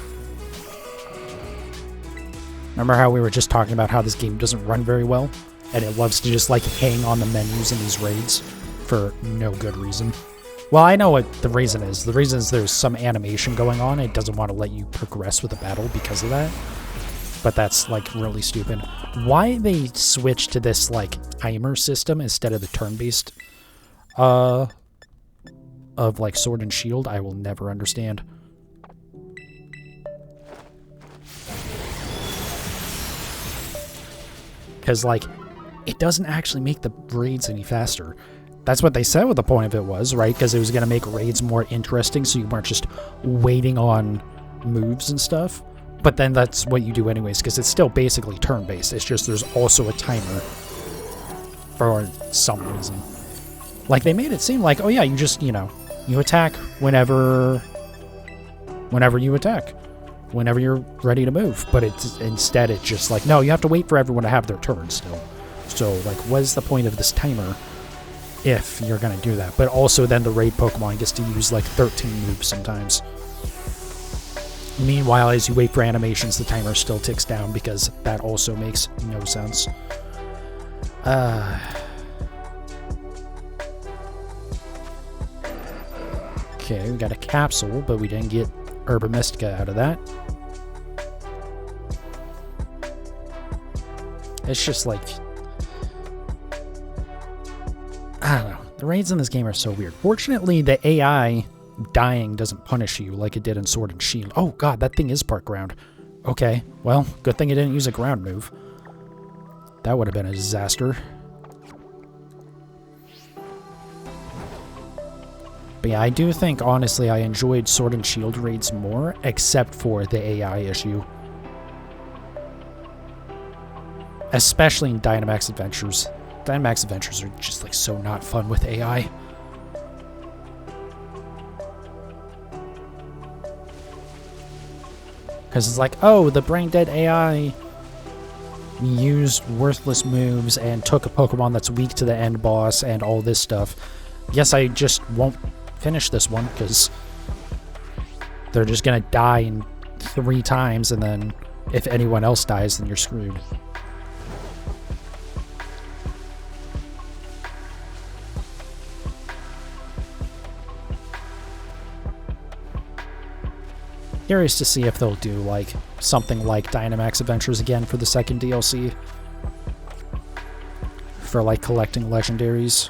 S1: Remember how we were just talking about how this game doesn't run very well? And it loves to just, like, hang on the menus in these raids for no good reason. Well, I know what the reason is. The reason is there's some animation going on. It doesn't want to let you progress with the battle because of that. But that's, like, really stupid. Why they switched to this, like, timer system instead of the turn-based, of, like, Sword and Shield, I will never understand. Because, like, it doesn't actually make the raids any faster. That's what they said what the point of it was, right? Because it was going to make raids more interesting so you weren't just waiting on moves and stuff. But then that's what you do anyways, because it's still basically turn-based. It's just there's also a timer for some reason. Like, they made it seem like, oh yeah, you just, you know, you attack whenever you attack. Whenever you're ready to move, but instead it's just like, no, you have to wait for everyone to have their turn still. So, like, what is the point of this timer if you're gonna do that? But also then the raid Pokemon gets to use like 13 moves sometimes. Meanwhile, as you wait for animations, the timer still ticks down because that also makes no sense. Okay, we got a capsule, but we didn't get Herba Mystica out of that. It's just like, I don't know. The raids in this game are so weird. Fortunately, the AI dying doesn't punish you like it did in Sword and Shield. Oh god, that thing is part ground. Okay, well, good thing it didn't use a ground move. That would have been a disaster. But yeah, I do think, honestly, I enjoyed Sword and Shield raids more, except for the AI issue. Especially in Dynamax Adventures. Dynamax Adventures are just, like, so not fun with AI. Because it's like, oh, the brain dead AI used worthless moves and took a Pokemon that's weak to the end boss and all this stuff. Guess I just won't finish this one because they're just gonna die in 3 times, and then if anyone else dies, then you're screwed. Curious to see if they'll do like something like Dynamax Adventures again for the second DLC. For like collecting legendaries.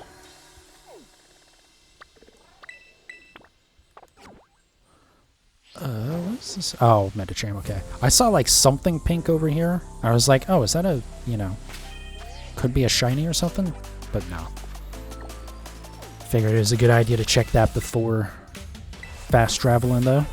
S1: What's this? Oh, Medicham, okay. I saw like something pink over here. I was like, oh, is that a, you know, could be a shiny or something? But no. Figured it was a good idea to check that before fast traveling though.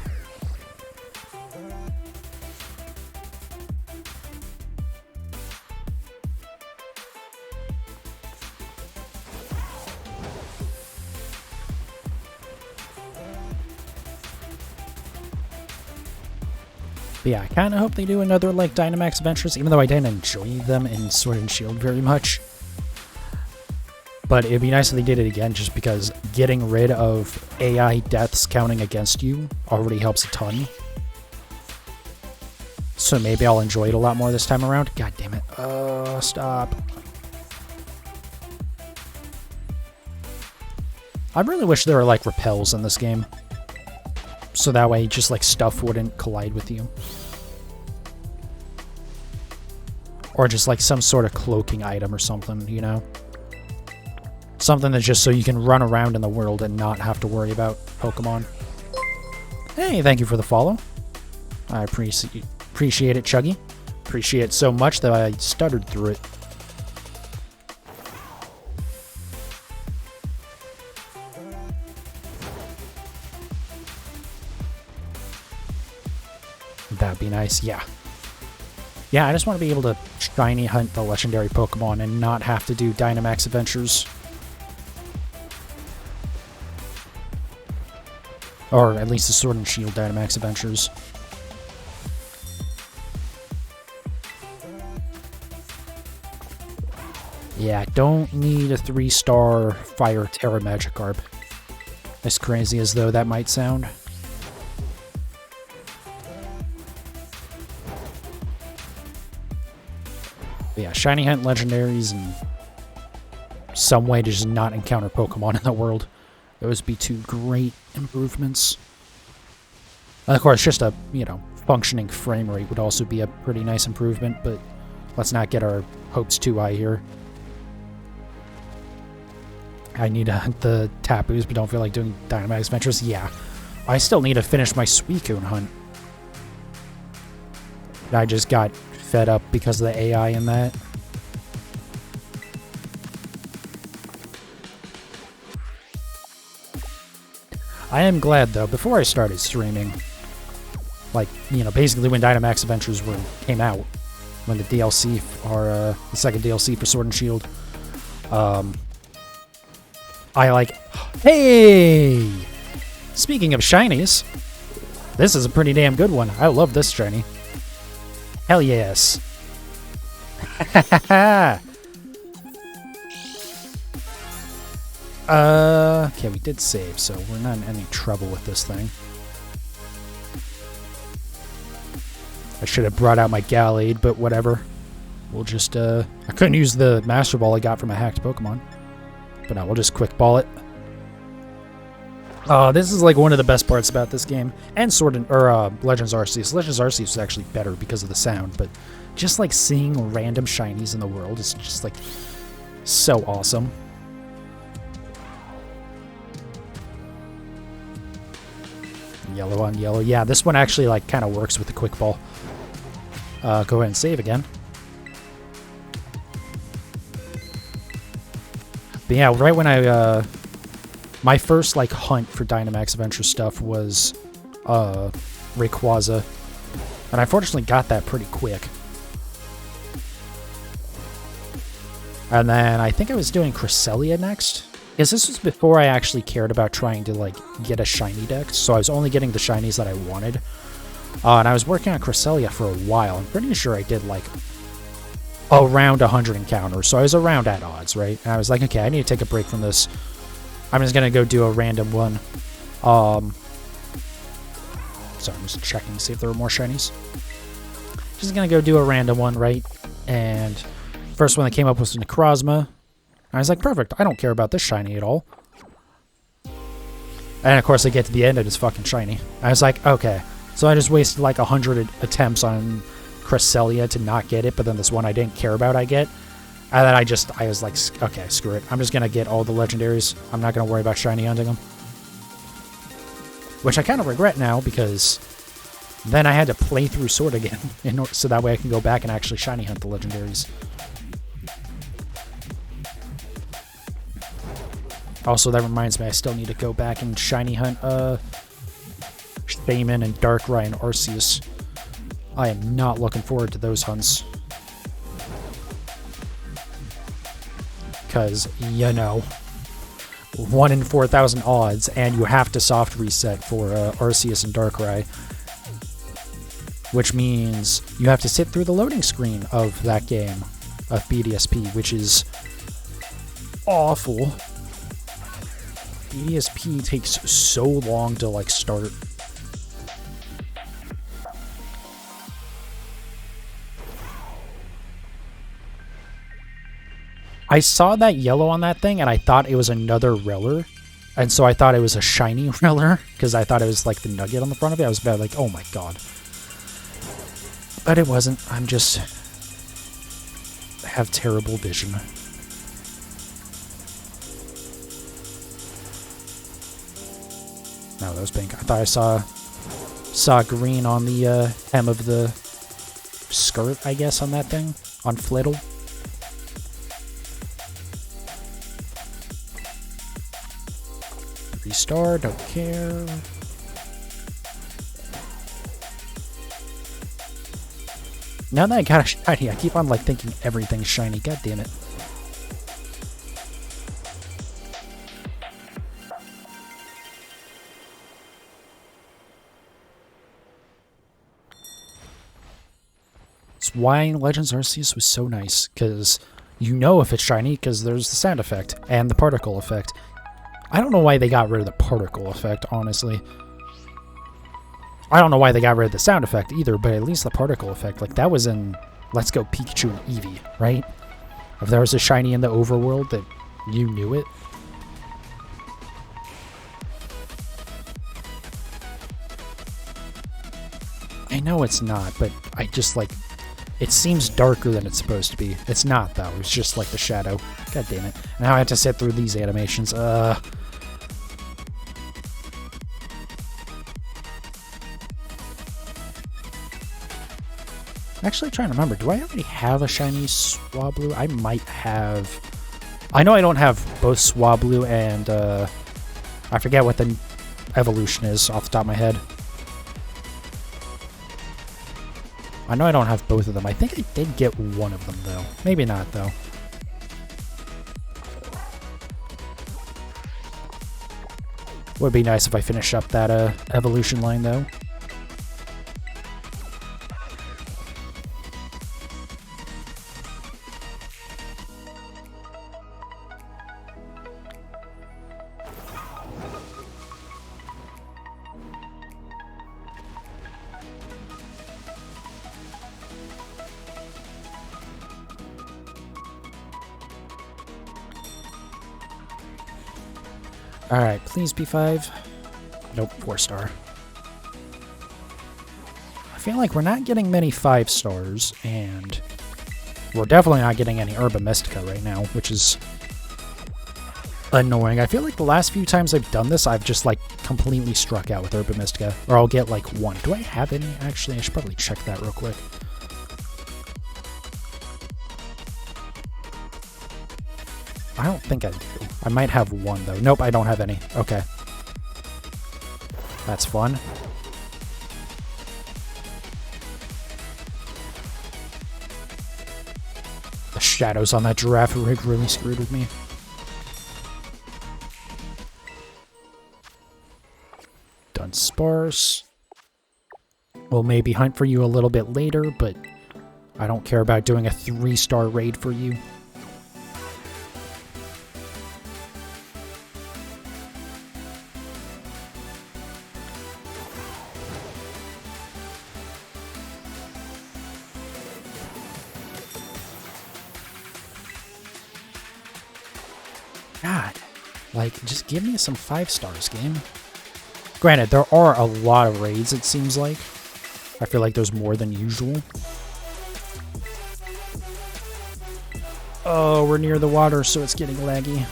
S1: But yeah, I kind of hope they do another, like, Dynamax Adventures, even though I didn't enjoy them in Sword and Shield very much. But it'd be nice if they did it again, just because getting rid of AI deaths counting against you already helps a ton. So maybe I'll enjoy it a lot more this time around. God damn it. Stop. I really wish there were, like, repels in this game. So that way, just like stuff wouldn't collide with you. Or just like some sort of cloaking item or something, you know? Something that's just so you can run around in the world and not have to worry about Pokemon. Hey, thank you for the follow. I appreciate it, Chuggy. Appreciate it so much that I stuttered through it. That'd be nice, yeah. Yeah, I just want to be able to shiny hunt the legendary Pokemon and not have to do Dynamax Adventures. Or at least the Sword and Shield Dynamax Adventures. Yeah, don't need a 3-star Fire Terra Magikarp. As crazy as though that might sound. But yeah, shiny hunt legendaries and some way to just not encounter Pokemon in the world. Those would be 2 great improvements. And of course, just a, you know, functioning frame rate would also be a pretty nice improvement, but let's not get our hopes too high here. I need to hunt the Tapus, but don't feel like doing Dynamax Adventures. Yeah, I still need to finish my Suicune hunt. I just got fed up because of the AI in that. I am glad though, before I started streaming, like, you know, basically when Dynamax Adventures came out, when the DLC, or the second DLC for Sword and Shield, I like, hey! Speaking of shinies, this is a pretty damn good one. I love this shiny. Hell yes. Okay, we did save, so we're not in any trouble with this thing. I should have brought out my Gallade, but whatever. We'll just, I couldn't use the Master Ball I got from a hacked Pokemon. But no, we'll just Quick Ball it. Oh, this is like one of the best parts about this game. And Legends Arceus. Legends Arceus is actually better because of the sound, but just like seeing random shinies in the world is just like so awesome. Yellow on yellow. Yeah, this one actually like kind of works with the Quick Ball. Go ahead and save again. But yeah, right when I my first like hunt for Dynamax Adventure stuff was Rayquaza, and I fortunately got that pretty quick. And then I think I was doing Cresselia next, because this was before I actually cared about trying to like get a shiny deck, so I was only getting the shinies that I wanted. And I was working on Cresselia for a while. I'm pretty sure I did like around 100 encounters, so I was around at odds, right? And I was like, okay, I need to take a break from this. I'm just gonna go do a random one. So I'm just checking to see if there were more shinies. Just gonna go do a random one, right? And first one that came up was Necrozma. I was like, perfect, I don't care about this shiny at all. And of course I get to the end and it's fucking shiny. I was like, okay. So I just wasted like 100 attempts on Cresselia to not get it, but then this one I didn't care about I get. And then I was like, okay, screw it. I'm just gonna get all the legendaries. I'm not gonna worry about shiny hunting them. Which I kind of regret now, because then I had to play through Sword again, so that way I can go back and actually shiny hunt the legendaries. Also, that reminds me, I still need to go back and shiny hunt Shaman and Darkrai and Arceus. I am not looking forward to those hunts. Because, you know, 1 in 4,000 odds, and you have to soft reset for Arceus and Darkrai. Which means you have to sit through the loading screen of that game, of BDSP, which is awful. BDSP takes so long to, like, start. I saw that yellow on that thing, and I thought it was another Reller. And so I thought it was a shiny Reller, because I thought it was, like, the nugget on the front of it. I was about like, oh my god. But it wasn't. I'm just... have terrible vision. No, that was pink. I thought I saw green on the hem of the skirt, I guess, on that thing. On Flittle. Star, don't care. Now that I got a shiny, I keep on like thinking everything's shiny. God damn it. That's why Legends Arceus was so nice, because you know if it's shiny because there's the sound effect and the particle effect. I don't know why they got rid of the particle effect, honestly. I don't know why they got rid of the sound effect either, but at least the particle effect, like that was in Let's Go Pikachu and Eevee, right? If there was a shiny in the overworld that you knew it. I know it's not, but I just like, it seems darker than it's supposed to be. It's not though, it's just like the shadow. God damn it. Now I have to sit through these animations. Actually trying to remember, do I already have a shiny Swablu? I might have. I know I don't have both Swablu and I forget what the evolution is off the top of my head. I know I don't have both of them. I think I did get one of them though. Maybe not though. Would be nice if I finish up that evolution line though. Alright, please be 5. Nope, 4-star. I feel like we're not getting many 5-stars, and we're definitely not getting any Herba Mystica right now, which is annoying. I feel like the last few times I've done this, I've just like completely struck out with Herba Mystica, or I'll get like 1. Do I have any? Actually, I should probably check that real quick. I don't think I do. I might have 1, though. Nope, I don't have any. Okay. That's fun. The shadows on that giraffe rig really screwed with me. Dunsparce. We'll maybe hunt for you a little bit later, but I don't care about doing a 3-star raid for you. God, like, just give me some 5 stars, game. Granted, there are a lot of raids, it seems like. I feel like there's more than usual. Oh, we're near the water, so it's getting laggy.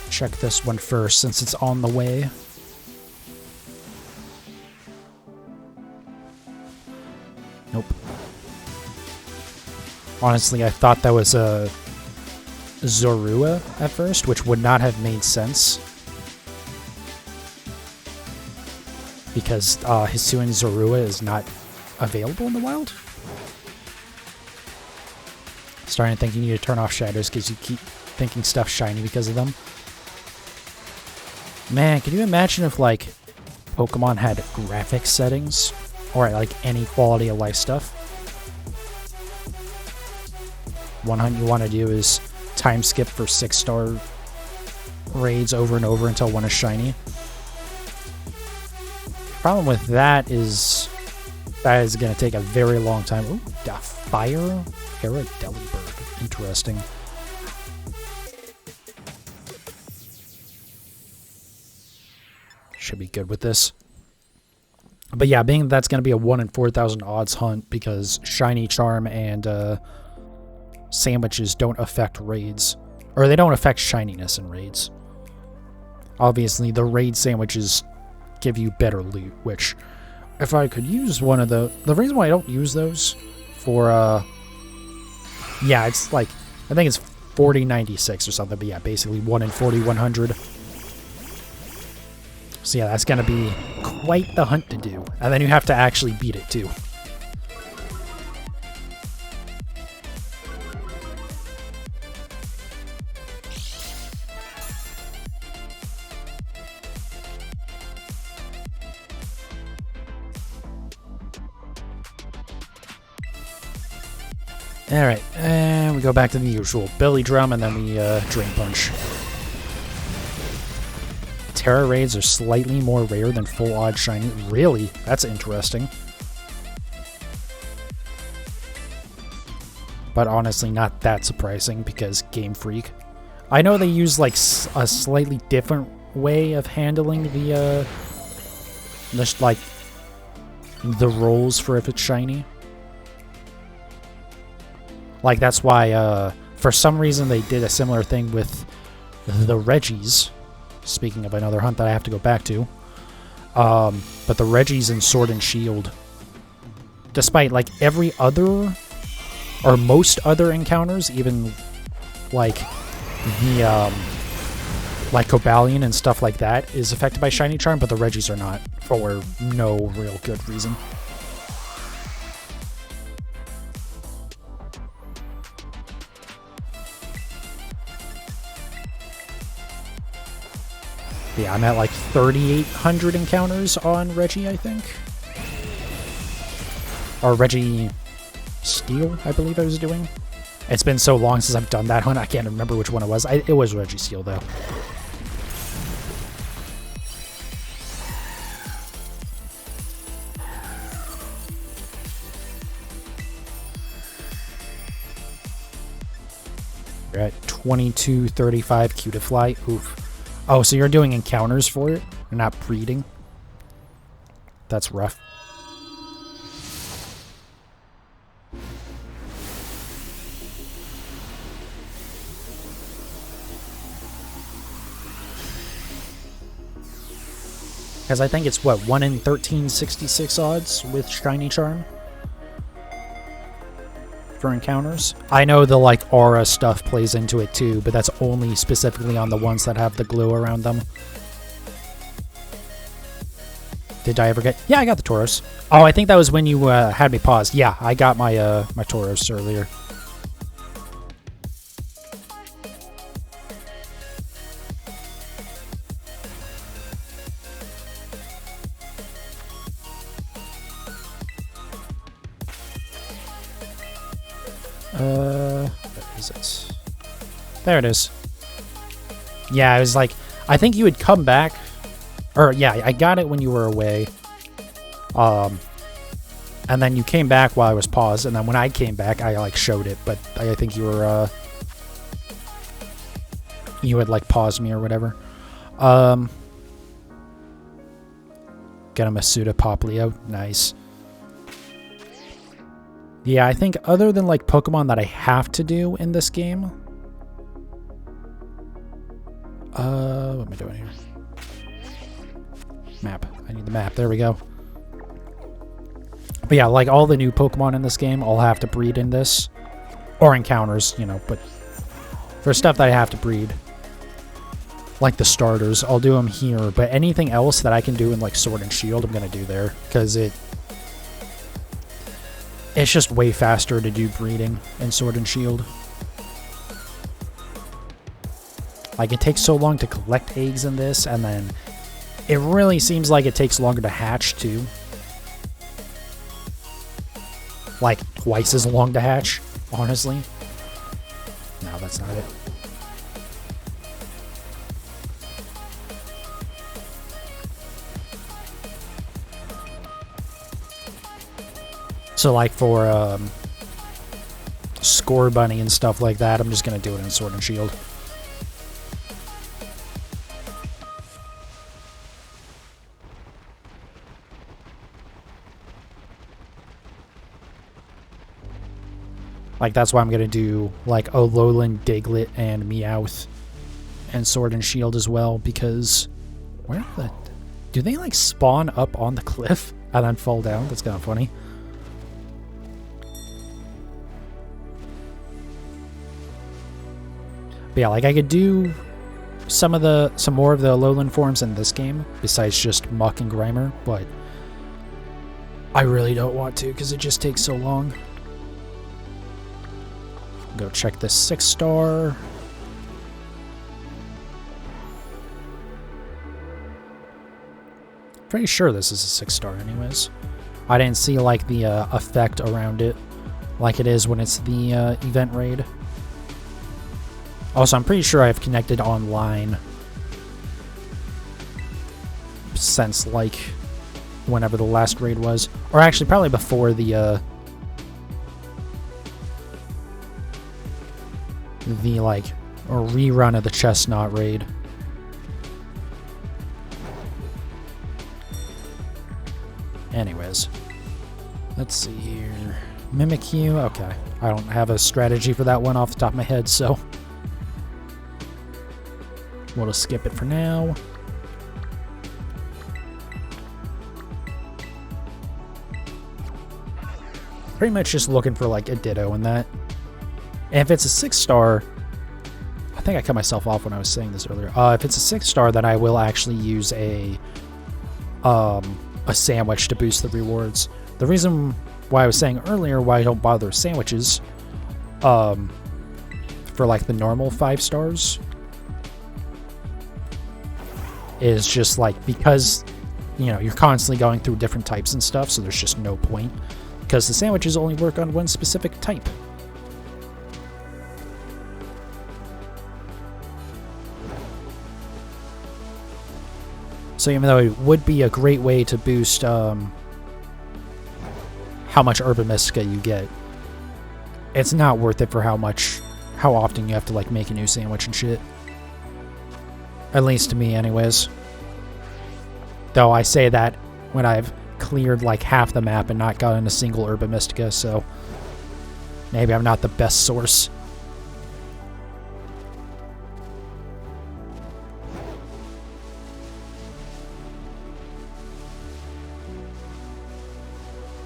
S1: Check this one first, since it's on the way. Nope. Honestly, I thought that was a Zorua at first, which would not have made sense. Because Hisuian Zorua is not available in the wild. Starting to think you need to turn off shadows because you keep thinking stuff's shiny because of them. Man, can you imagine if, like, Pokemon had graphics settings? Or, like, any quality of life stuff? One hunt you want to do is time skip for 6-star raids over and over until one is shiny. Problem with that is going to take a very long time. Ooh, a fire Delibird. Interesting. Should be good with this. But yeah, being that's going to be a 1 in 4,000 odds hunt because Shiny Charm and sandwiches don't affect raids. Or they don't affect shininess in raids. Obviously, the raid sandwiches give you better loot, which if I could use one of the reason why I don't use those for yeah, it's like I think it's 4096 or something, but yeah, basically 1 in 4100. So yeah, that's gonna be quite the hunt to do, and then you have to actually beat it too. Alright, and we go back to the usual. Belly Drum, and then we Drain Punch. Terra raids are slightly more rare than full odd shiny. Really? That's interesting. But honestly, not that surprising, because Game Freak. I know they use, like, a slightly different way of handling the rolls for if it's shiny. Like, that's why, for some reason, they did a similar thing with the Regis. Speaking of another hunt that I have to go back to. But the Regis in Sword and Shield, despite, like, every other, or most other encounters, even, like, the, like, Cobalion and stuff like that, is affected by Shiny Charm, but the Regis are not, for no real good reason. Yeah, I'm at like 3,800 encounters on Reggie, I think. Or Reggie Steel, I believe I was doing. It's been so long since I've done that hunt, I can't remember which one it was. It was Reggie Steel, though. You're at 2235 Cutiefly. Oof. Oh, so you're doing encounters for it? You're not breeding? That's rough. Because I think it's, what, 1 in 1366 odds with Shiny Charm? For encounters. I know the, like, aura stuff plays into it too, but that's only specifically on the ones that have the glow around them. Did I ever get... Yeah, I got the Tauros. Oh, I think that was when you had me paused. Yeah, I got my my Tauros earlier. Where is it? There it is. Yeah, I was like... I think you would come back... Or, yeah, I got it when you were away. And then you came back while I was paused, and then when I came back, I, like, showed it, but I think you were, you had, like, paused me or whatever. Get him a Suda Poplio. Nice. Yeah, I think other than, like, Pokemon that I have to do in this game... what am I doing here? Map. I need the map. There we go. But yeah, like all the new Pokemon in this game, I'll have to breed in this. Or encounters, you know, but for stuff that I have to breed. Like the starters, I'll do them here. But anything else that I can do in like Sword and Shield, I'm going to do there. Because it's just way faster to do breeding in Sword and Shield. Like it takes so long to collect eggs in this, and then it really seems like it takes longer to hatch, too. Like, twice as long to hatch, honestly. No, that's not it. So, like, for, Score Bunny and stuff like that, I'm just gonna do it in Sword and Shield. Like, that's why I'm going to do, like, Alolan, Diglett, and Meowth and Sword and Shield as well, because... Where the... Do they, like, spawn up on the cliff and then fall down? That's kind of funny. But yeah, like, I could do some more of the Alolan forms in this game, besides just Muck and Grimer, but I really don't want to, because it just takes so long. Go check this 6-star. Pretty sure this is a 6-star anyways. I didn't see like the effect around it like it is when it's the event raid. Also, I'm pretty sure I've connected online since like whenever the last raid was. Or actually probably before the like a rerun of the Chestnut raid. Anyways, let's see here. Mimikyu, okay. I don't have a strategy for that one off the top of my head, so we'll just skip it for now. Pretty much just looking for like a Ditto in that. And if it's a 6-star, I think I cut myself off when I was saying this earlier. If it's a 6-star, then I will actually use a sandwich to boost the rewards. The reason why I was saying earlier why I don't bother with sandwiches, for like the normal 5 stars, is just like because you know you're constantly going through different types and stuff, so there's just no point because the sandwiches only work on one specific type. So even though it would be a great way to boost how much Urban Mystica you get, it's not worth it for how often you have to like make a new sandwich and shit. At least to me anyways. Though I say that when I've cleared like half the map and not gotten a single Urban Mystica, so maybe I'm not the best source.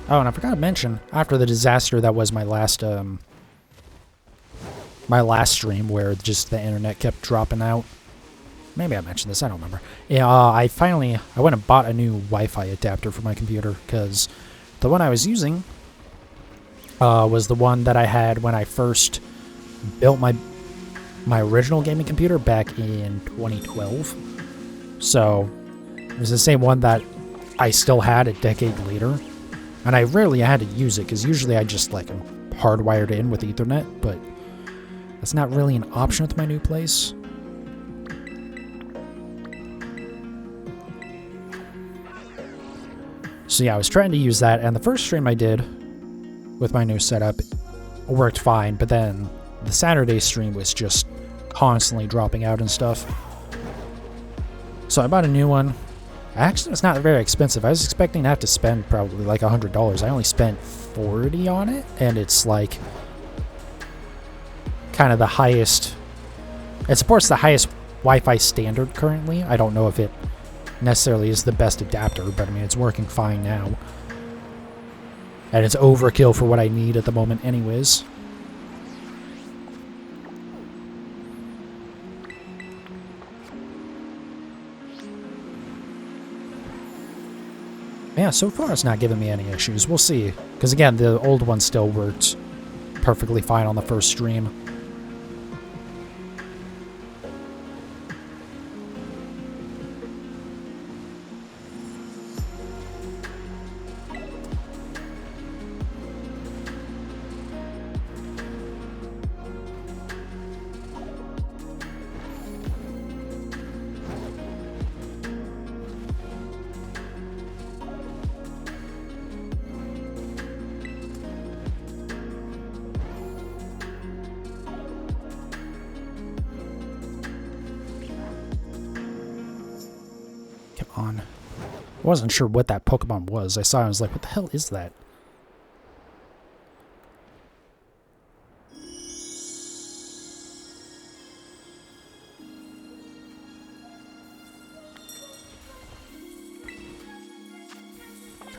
S1: Oh, and I forgot to mention, after the disaster that was my last stream where just the internet kept dropping out Maybe I mentioned this, I don't remember. Yeah, I went and bought a new Wi-Fi adapter for my computer, because the one I was using was the one that I had when I first built my original gaming computer back in 2012. So it was the same one that I still had a decade later, and I rarely had to use it, because usually I just like am hardwired in with Ethernet, but that's not really an option with my new place. So yeah, I was trying to use that, and the first stream I did with my new setup worked fine, but then the Saturday stream was just constantly dropping out and stuff. So I bought a new one. Actually, it's not very expensive. I was expecting to have to spend probably like $100. I only spent $40 on it, and it's like kind of the highest. It supports the highest Wi-Fi standard currently. I don't know if it necessarily is the best adapter, but I mean, it's working fine now. And it's overkill for what I need at the moment anyways. Yeah, so far it's not giving me any issues. We'll see. Because again, the old one still worked perfectly fine on the first stream. On. I wasn't sure what that Pokemon was. I saw it, I was like, what the hell is that?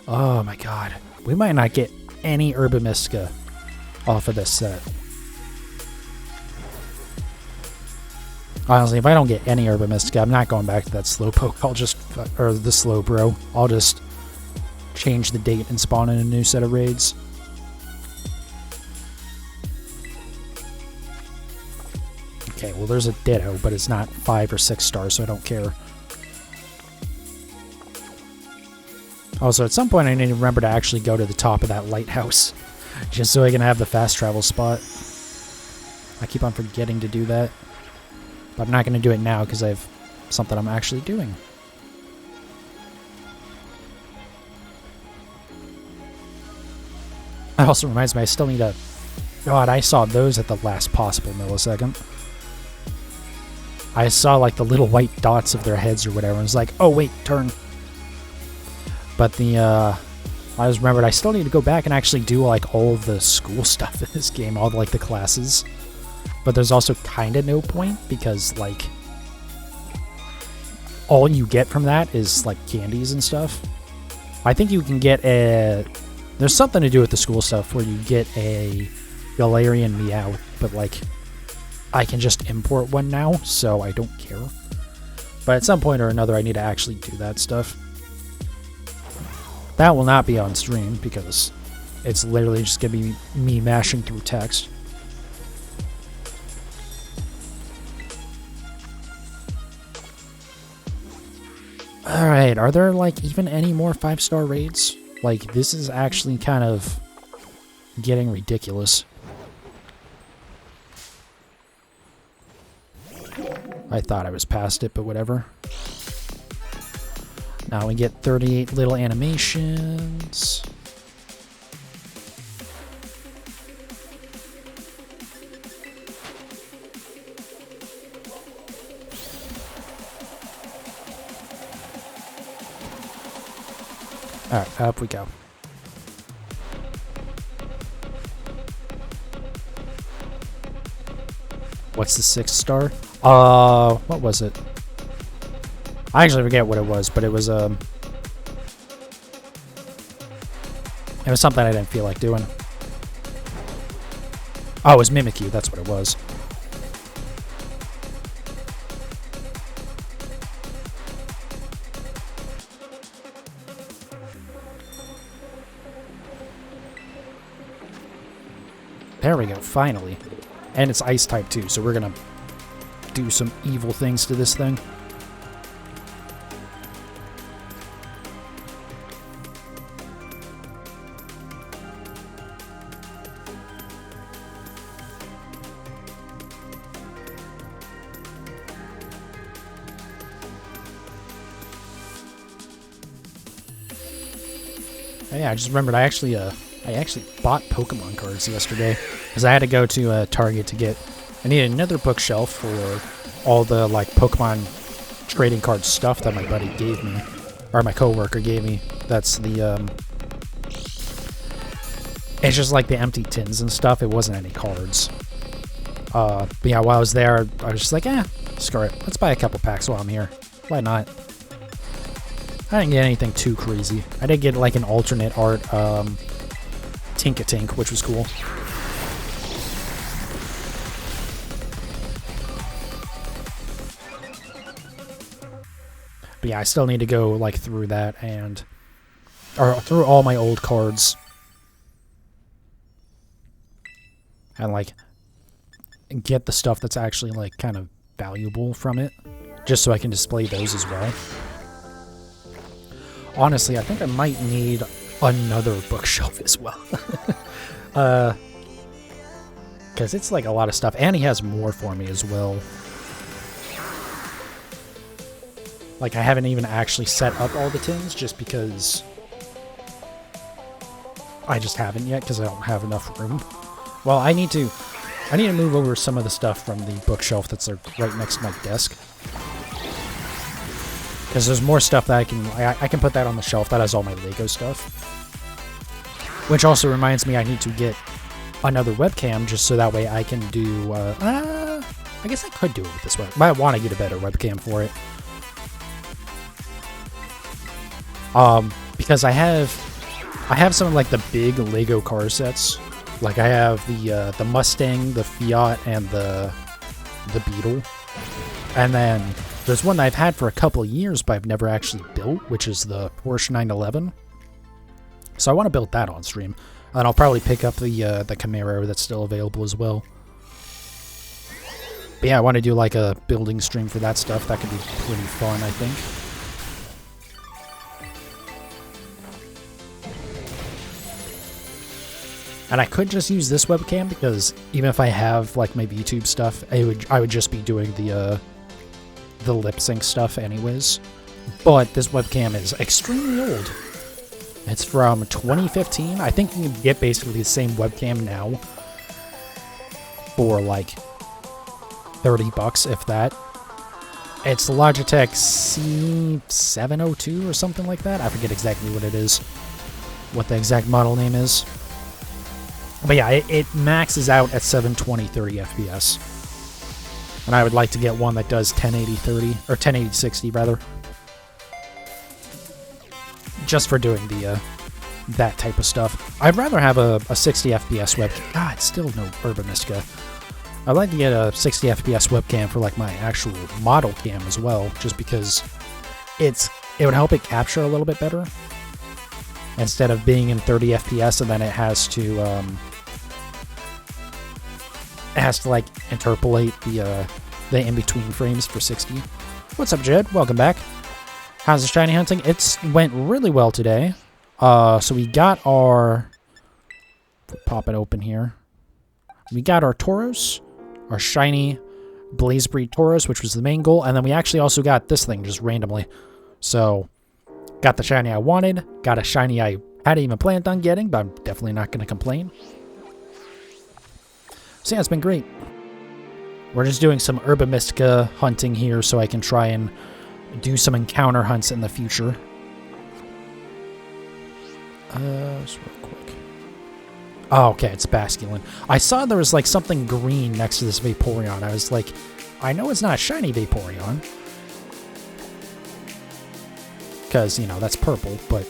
S1: Oh my god. We might not get any Urbomisca off of this set. Honestly, if I don't get any Urbomistica, I'm not going back to that Slowpoke. I'll just, or the Slowbro. I'll just change the date and spawn in a new set of raids. Okay, well there's a Ditto, but it's not 5 or 6 stars, so I don't care. Also, at some point I need to remember to actually go to the top of that lighthouse, just so I can have the fast travel spot. I keep on forgetting to do that. But I'm not going to do it now because I have something I'm actually doing. That also reminds me, I still need to... God, I saw those at the last possible millisecond. I saw like the little white dots of their heads or whatever, and was like, oh wait, turn. But the, I just remembered I still need to go back and actually do like all of the school stuff in this game, all like the classes. But there's also kind of no point, because like all you get from that is like candies and stuff. I think you can get a... There's something to do with the school stuff where you get a Galarian Meow, but like I can just import one now, so I don't care. But at some point or another I need to actually do that stuff. That will not be on stream because it's literally just going to be me mashing through text. Alright, are there like even any more 5-star raids? Like, this is actually kind of getting ridiculous. I thought I was past it, but whatever. Now we get 38 little animations. Alright, up we go. What's the 6th star? What was it? I actually forget what it was, but it was something I didn't feel like doing. Oh, it was Mimikyu, that's what it was. There we go, finally. And it's ice type too, so we're gonna do some evil things to this thing. Oh, yeah, I just remembered I actually bought Pokemon cards yesterday because I had to go to Target to get. I needed another bookshelf for all the like Pokemon trading card stuff that my buddy gave me, or my coworker gave me. That's the it's just like the empty tins and stuff. It wasn't any cards. But yeah, while I was there, I was just like, screw it. Let's buy a couple packs while I'm here. Why not? I didn't get anything too crazy. I did get like an alternate art Tink-a-Tink, which was cool. But yeah, I still need to go like through that or through all my old cards and like get the stuff that's actually like kind of valuable from it, just so I can display those as well. Honestly, I think I might need another bookshelf as well. Because it's like a lot of stuff. And he has more for me as well. Like, I haven't even actually set up all the tins just because I just haven't yet because I don't have enough room. Well, I need to move over some of the stuff from the bookshelf that's right next to my desk. Because there's more stuff that I can put that on the shelf. That has all my Lego stuff. Which also reminds me I need to get another webcam just so that way I can do... I guess I could do it with this way. But I want to get a better webcam for it. Because I have some of like the big Lego car sets. Like I have the Mustang, the Fiat, and the Beetle. And then there's one that I've had for a couple of years, but I've never actually built, which is the Porsche 911. So I want to build that on stream. And I'll probably pick up the Camaro that's still available as well. But yeah, I want to do like a building stream for that stuff. That could be pretty fun, I think. And I could just use this webcam because even if I have like my VTube stuff, I would just be doing the lip sync stuff anyways. But this webcam is extremely old. It's from 2015. I think you can get basically the same webcam now for like $30, if that. It's the Logitech C702 or something like that. I forget exactly what it is, what the exact model name is. But yeah, it maxes out at 720 30 FPS. And I would like to get one that does 1080 30 or 1080 60 rather. Just for doing the that type of stuff. I'd rather have a 60 FPS webcam. God, it's still no Urban Mystica. I'd like to get a 60 FPS webcam for like my actual model cam as well, just because it would help it capture a little bit better instead of being in 30 FPS and then it has to like interpolate the in-between frames for 60. What's up, Jed? Welcome back. How's the shiny hunting? It went really well today. So we got our... Pop it open here. We got our Tauros, our shiny Breed Tauros, which was the main goal, and then we actually also got this thing just randomly. So, got the shiny I wanted, got a shiny I hadn't even planned on getting, but I'm definitely not going to complain. So yeah, it's been great. We're just doing some Urban Mystica hunting here so I can try and do some encounter hunts in the future. Just real quick. Oh, okay, it's Basculin. I saw there was like something green next to this Vaporeon. I was like, I know it's not a shiny Vaporeon. Because, you know, that's purple, but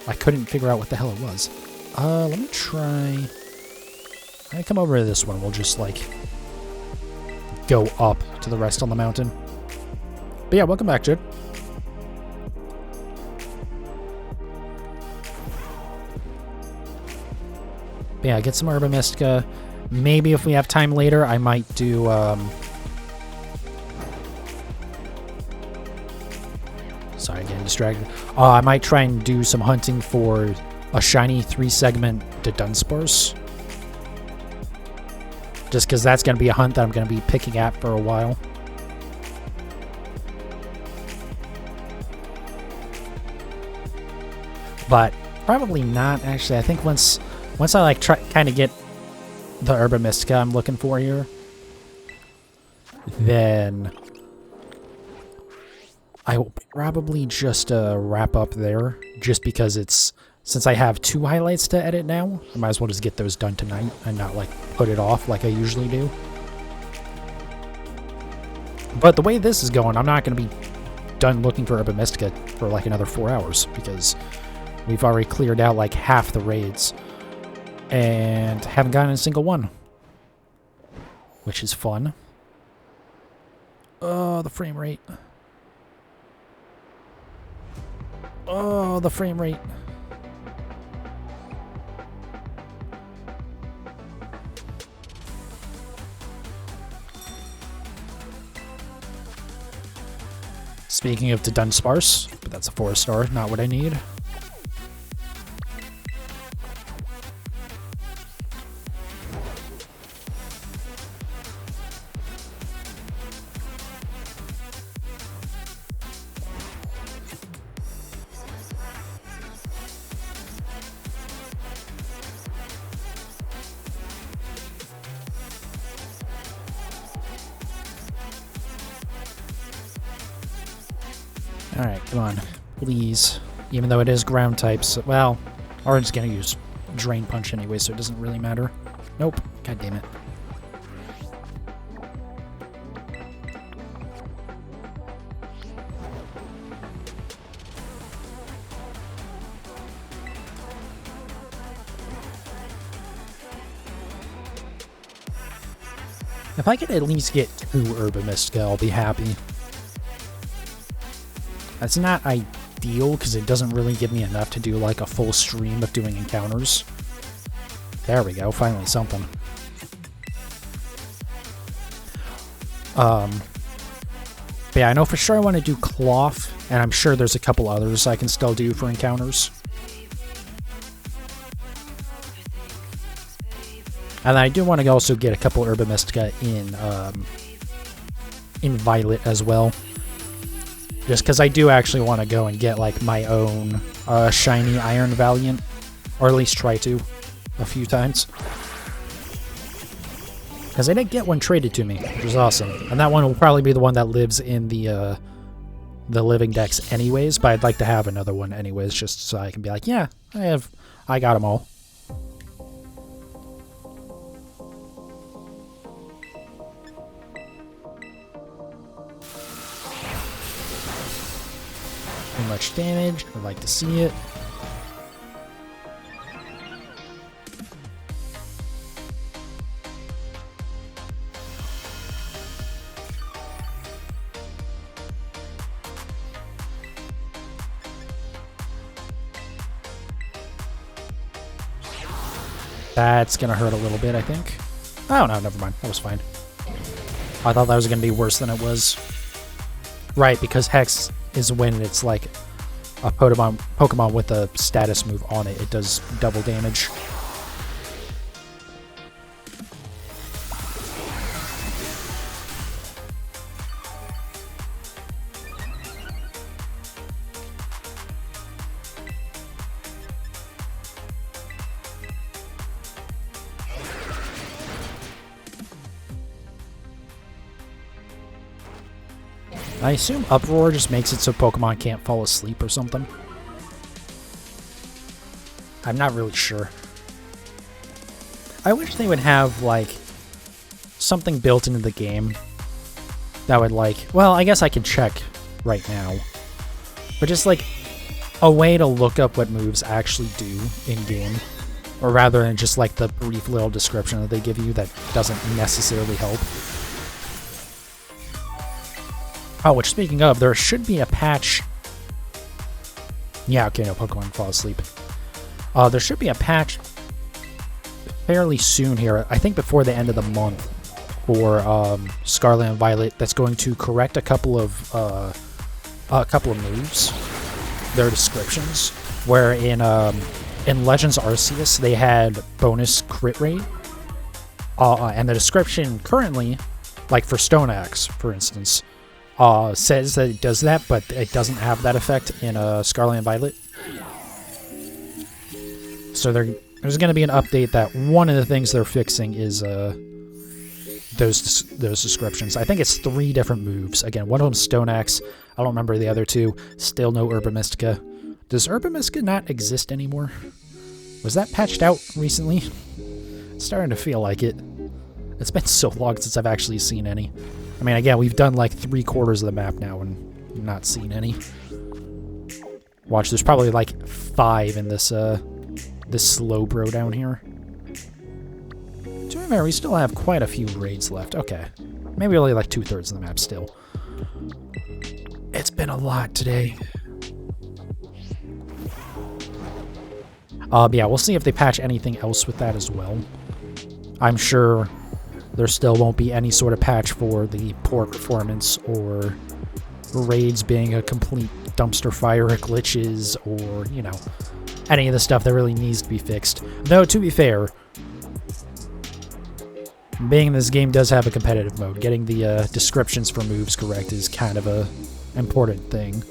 S1: I couldn't figure out what the hell it was. Let me try... I come over to this one. We'll just, like, go up to the rest on the mountain. But yeah, welcome back, Jed. But yeah, get some Urban Mystica, Maybe if we have time later, I might do, sorry, getting distracted. I might try and do some hunting for a shiny 3-segment to Dunsparce. Just because that's going to be a hunt that I'm going to be picking at for a while. But probably not, actually. I think once I like kind of get the Herba Mystica I'm looking for here, then I will probably just wrap up there, just because since I have 2 highlights to edit now, I might as well just get those done tonight and not like put it off like I usually do. But the way this is going, I'm not going to be done looking for Herba Mystica for like another 4 hours, because we've already cleared out like half the raids and haven't gotten a single one, which is fun. Oh, the frame rate. Oh, the frame rate. Speaking of to Dunsparce, but that's a 4-star, not what I need. Alright, come on. Please. Even though it is ground types. Well, Orange's gonna use Drain Punch anyway, so it doesn't really matter. Nope. God damn it. If I could at least get 2 Herba Mystica, I'll be happy. That's not ideal, because it doesn't really give me enough to do like a full stream of doing encounters. There we go, finally something. But yeah, I know for sure I want to do Cloth, and I'm sure there's a couple others I can still do for encounters. And I do want to also get a couple Herba Mystica in Violet as well. Just because I do actually want to go and get like my own shiny Iron Valiant, or at least try to a few times. Because I did get one traded to me, which is awesome. And that one will probably be the one that lives in the living decks anyways, but I'd like to have another one anyways, just so I can be like, yeah, I got them all. Too much damage. I'd like to see it. That's gonna hurt a little bit, I think. Oh no, never mind. That was fine. I thought that was gonna be worse than it was. Right, because Hex is when it's like a Pokemon with a status move on it. It does double damage. I assume Uproar just makes it so Pokemon can't fall asleep or something. I'm not really sure. I wish they would have, like, something built into the game that would, like... Well, I guess I can check right now. But just, like, a way to look up what moves actually do in-game. Or rather than just, like, the brief little description that they give you that doesn't necessarily help. Oh, which, speaking of, there should be a patch... Yeah, okay, no, Pokemon fall asleep. There should be a patch fairly soon here. I think before the end of the month for Scarlet and Violet. That's going to correct a couple of moves, their descriptions. Where in Legends Arceus they had bonus crit rate, and the description currently, like for Stone Axe, for instance, says that it does that, but it doesn't have that effect in Scarlet and Violet. So there's going to be an update that one of the things they're fixing is those descriptions. I think it's 3 different moves. Again, one of them's Stone Axe. I don't remember the other 2. Still no Herba Mystica. Does Herba Mystica not exist anymore? Was that patched out recently? It's starting to feel like it. It's been so long since I've actually seen any. I mean, again, we've done like 3/4 of the map now and not seen any. Watch, there's probably like 5 in this slow bro down here. To be fair, we still have quite a few raids left. Okay. Maybe only like 2/3 of the map still. It's been a lot today. Yeah, we'll see if they patch anything else with that as well. I'm sure there still won't be any sort of patch for the poor performance or raids being a complete dumpster fire of glitches or, you know, any of the stuff that really needs to be fixed. Though, to be fair, being this game does have a competitive mode, getting the descriptions for moves correct is kind of a important thing.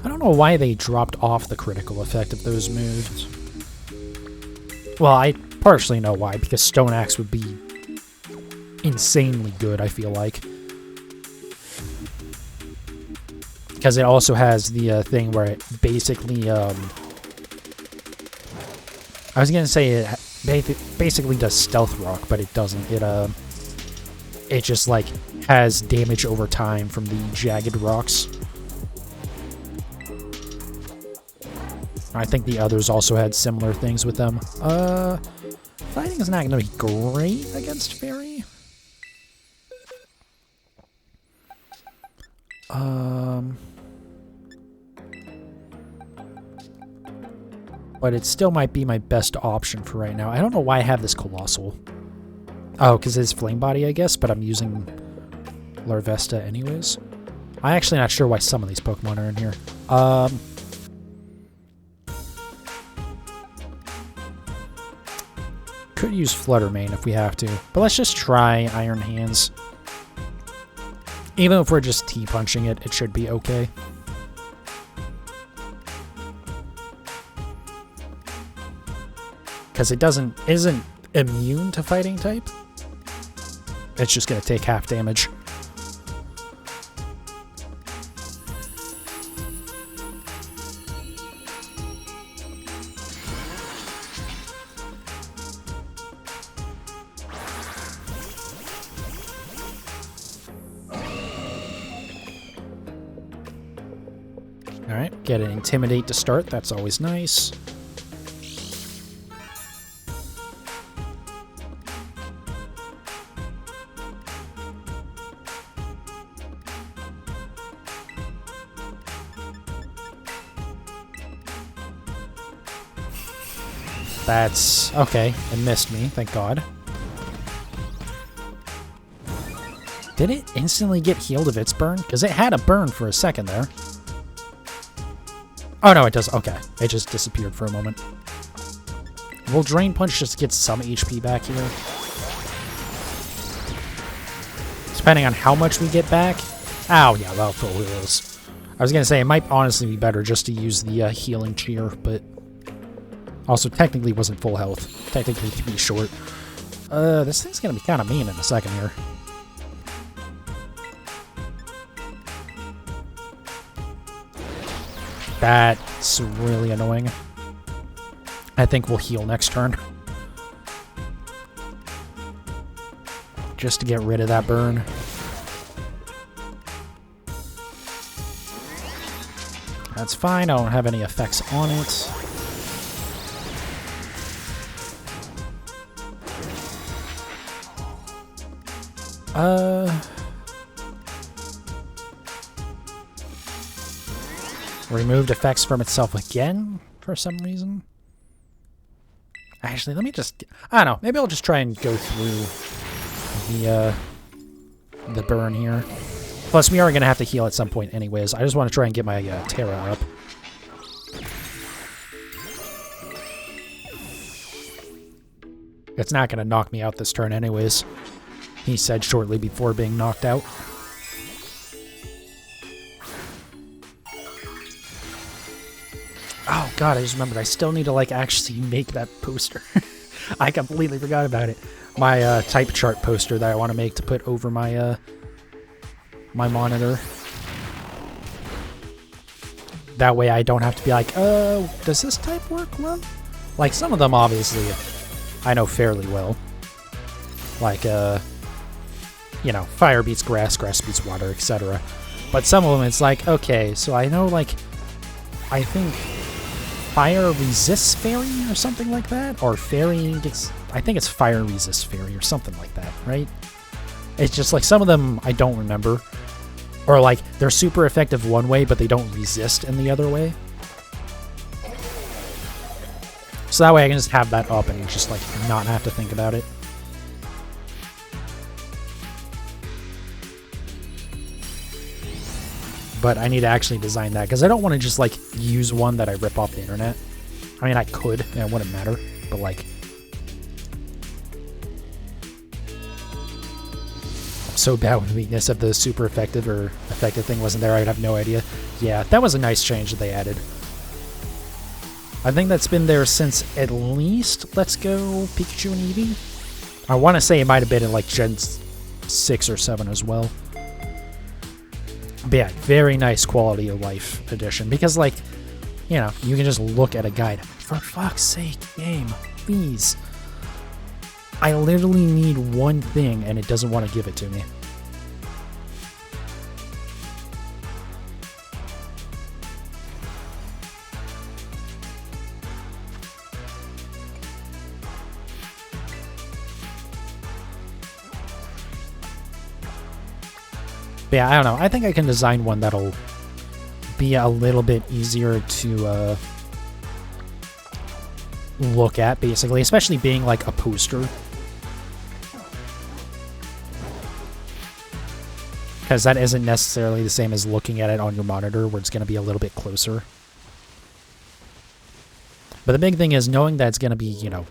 S1: I don't know why they dropped off the critical effect of those moves. Well, I partially know why, because Stone Axe would be insanely good, I feel like. Because it also has the thing where it basically, I was going to say it basically does Stealth Rock, but it doesn't. It just, like, has damage over time from the jagged rocks. I think the others also had similar things with them. Fighting is not going to be great against Fairy. But it still might be my best option for right now. I don't know why I have this Colossal. Oh, because it's Flame Body, I guess, but I'm using Larvesta anyways. I'm actually not sure why some of these Pokemon are in here. Could use Flutter Mane if we have to, but let's just try Iron Hands. Even if we're just T-punching it, it should be okay. Because it isn't immune to fighting type. It's just going to take half damage. Alright, get an Intimidate to start. That's always nice. That's... okay, it missed me, thank God. Did it instantly get healed of its burn? Because it had a burn for a second there. Oh, no, it does. Okay, it just disappeared for a moment. Will Drain Punch just get some HP back here? Depending on how much we get back. Oh, yeah, that'll full heals. I was going to say, it might honestly be better just to use the Healing Cheer, but... also, technically wasn't full health. Technically 3 short. This thing's going to be kind of mean in a second here. That's really annoying. I think we'll heal next turn. Just to get rid of that burn. That's fine, I don't have any effects on it. Removed effects from itself again for some reason. Actually, let me just... I don't know. Maybe I'll just try and go through the burn here. Plus, we are going to have to heal at some point anyways. I just want to try and get my Terra up. It's not going to knock me out this turn anyways, he said shortly before being knocked out. Oh god, I just remembered I still need to like actually make that poster. I completely forgot about it. My type chart poster that I want to make to put over my my monitor. That way I don't have to be like, does this type work well? Like some of them obviously I know fairly well. Like you know, fire beats grass, grass beats water, etc. But some of them it's like, okay, so I know like I think fire resists fairy or something like that, or fairy gets, I think it's fire resists fairy or something like that, right? It's just like some of them I don't remember, or like they're super effective one way but they don't resist in the other way. So that way I can just have that up and just like not have to think about it. But I need to actually design that, because I don't want to just, like, use one that I rip off the internet. I mean, I could, and it wouldn't matter, but, like... I'm so bad with weakness. If the super effective or effective thing wasn't there, I'd have no idea. Yeah, that was a nice change that they added. I think that's been there since at least Let's Go Pikachu and Eevee. I want to say it might have been in, like, Gen 6 or 7 as well. But yeah, very nice quality of life edition, because like, you know, you can just look at a guide. For fuck's sake, game, please. I literally need one thing and it doesn't want to give it to me. But yeah, I don't know. I think I can design one that'll be a little bit easier to look at, basically, especially being like a poster. Because that isn't necessarily the same as looking at it on your monitor, where it's going to be a little bit closer. But the big thing is knowing that it's going to be, you know,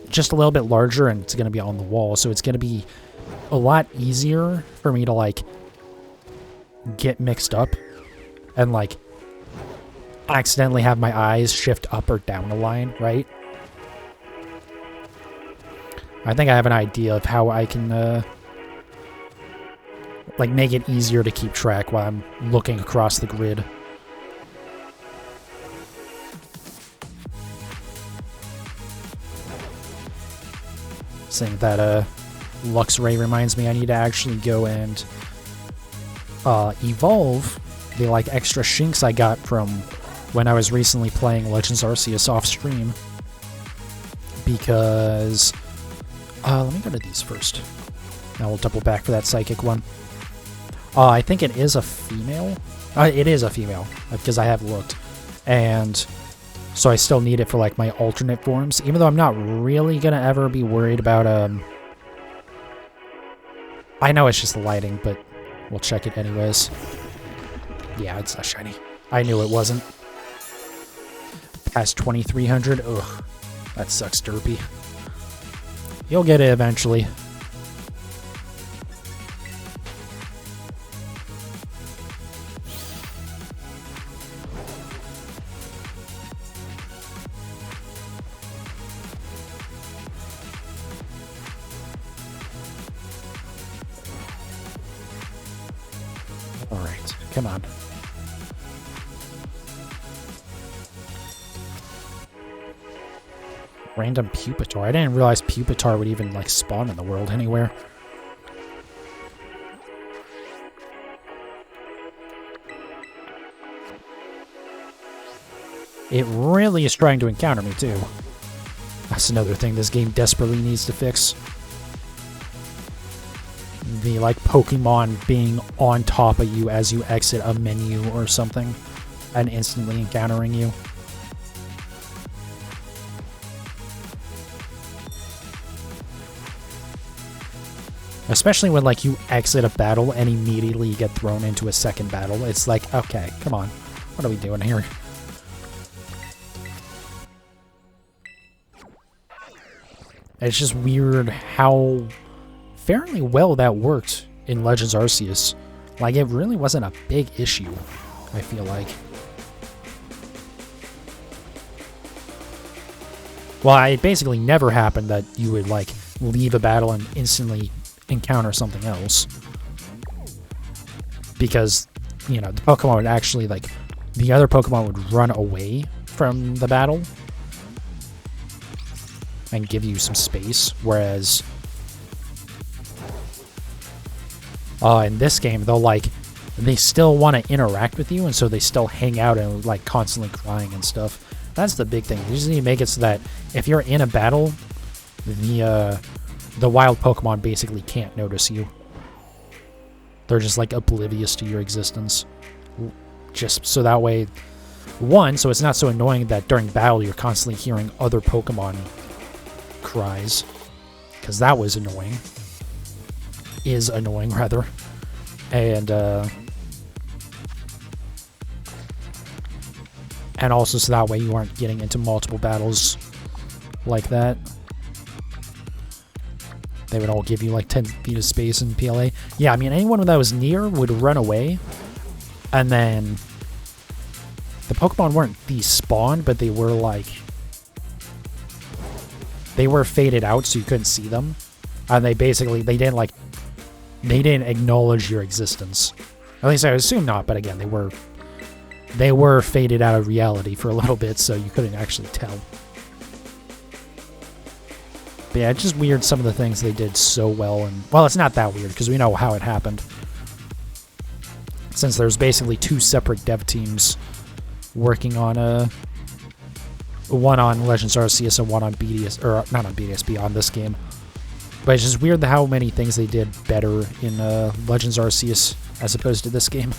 S1: just a little bit larger, and it's going to be on the wall, so it's going to be a lot easier for me to, like, get mixed up and, like, accidentally have my eyes shift up or down a line, right? I think I have an idea of how I can, like, make it easier to keep track while I'm looking across the grid. Saying that, Luxray reminds me I need to actually go and evolve the like extra shinks I got from when I was recently playing Legends Arceus off stream, because let me go to these first. Now we'll double back for that psychic one. I think it is a female. It is a female, because I have looked, and so I still need it for like my alternate forms, even though I'm not really gonna ever be worried about I know it's just the lighting, but we'll check it anyways. Yeah, it's not shiny. I knew it wasn't. Past 2300. Ugh. That sucks, Derpy. You'll get it eventually. Alright, come on. Random Pupitar. I didn't realize Pupitar would even, like, spawn in the world anywhere. It really is trying to encounter me, too. That's another thing this game desperately needs to fix. the like Pokemon being on top of you as you exit a menu or something and instantly encountering you. Especially when like you exit a battle and immediately you get thrown into a second battle. It's like, okay, come on. What are we doing here? It's just weird how fairly well that worked in Legends Arceus. Like, it really wasn't a big issue, I feel like. Well, it basically never happened that you would, like, leave a battle and instantly encounter something else. Because, you know, the Pokemon would actually, like, the other Pokemon would run away from the battle and give you some space, whereas in this game, they still want to interact with you, and so they still hang out and like constantly crying and stuff. That's the big thing. You just need to make it so that if you're in a battle, the wild Pokemon basically can't notice you. They're just like oblivious to your existence. Just so that way, one, so it's not so annoying that during battle you're constantly hearing other Pokemon cries, because that was annoying. Is annoying, rather. And also so that way you aren't getting into multiple battles like that. They would all give you like 10 feet of space in PLA. Yeah, I mean, anyone that was near would run away, and then the Pokemon weren't despawned, but they were like, they were faded out so you couldn't see them. And they didn't acknowledge your existence. At least I assume not, but again, they were faded out of reality for a little bit, so you couldn't actually tell. But yeah, it's just weird some of the things they did so well, and well, it's not that weird because we know how it happened. Since there's basically two separate dev teams working on one on Legends Arceus and one on BDS, or not on BDSP, on this game. But it's just weird how many things they did better in Legends Arceus as opposed to this game.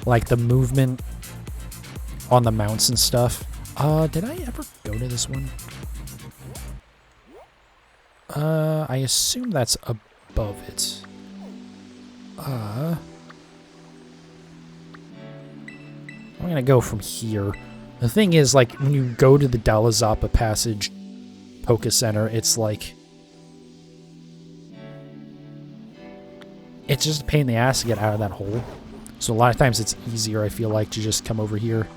S1: Like the movement on the mounts and stuff. Did I ever go to this one? I assume that's above it. I'm gonna go from here. The thing is, like, when you go to the Dalazapa Passage Poké Center, it's like, it's just a pain in the ass to get out of that hole. So a lot of times it's easier, I feel like, to just come over here.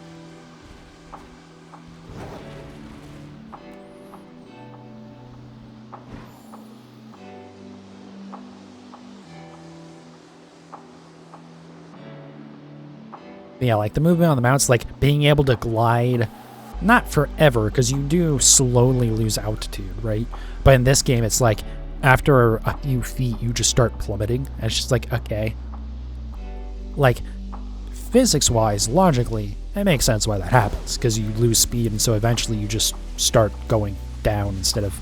S1: Yeah, like the movement on the mounts, like being able to glide, not forever, because you do slowly lose altitude, right? But in this game, it's like after a few feet, you just start plummeting. And it's just like, okay. Like, physics-wise, logically, it makes sense why that happens, because you lose speed, and so eventually you just start going down instead of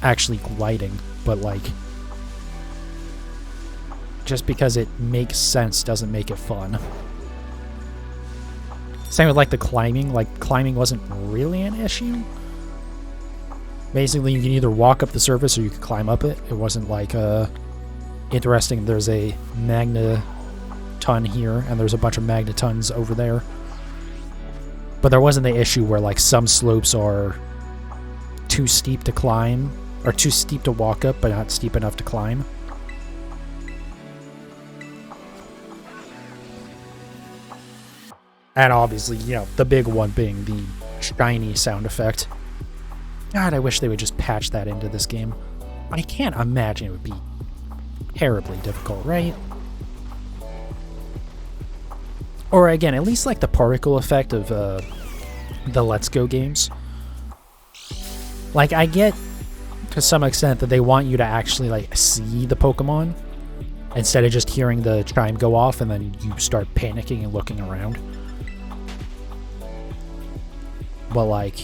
S1: actually gliding. But, like, just because it makes sense doesn't make it fun. Same with, like, the climbing. Like, climbing wasn't really an issue. Basically, you can either walk up the surface or you could climb up it. It wasn't, like, interesting. There's a Magneton here, and there's a bunch of Magnetons over there. But there wasn't the issue where, like, some slopes are too steep to climb, or too steep to walk up, but not steep enough to climb. And obviously, you know, the big one being the shiny sound effect. God, I wish they would just patch that into this game. I can't imagine it would be terribly difficult, right? Or again, at least like the particle effect of the Let's Go games. Like, I get to some extent that they want you to actually like see the Pokemon instead of just hearing the chime go off and then you start panicking and looking around. But like,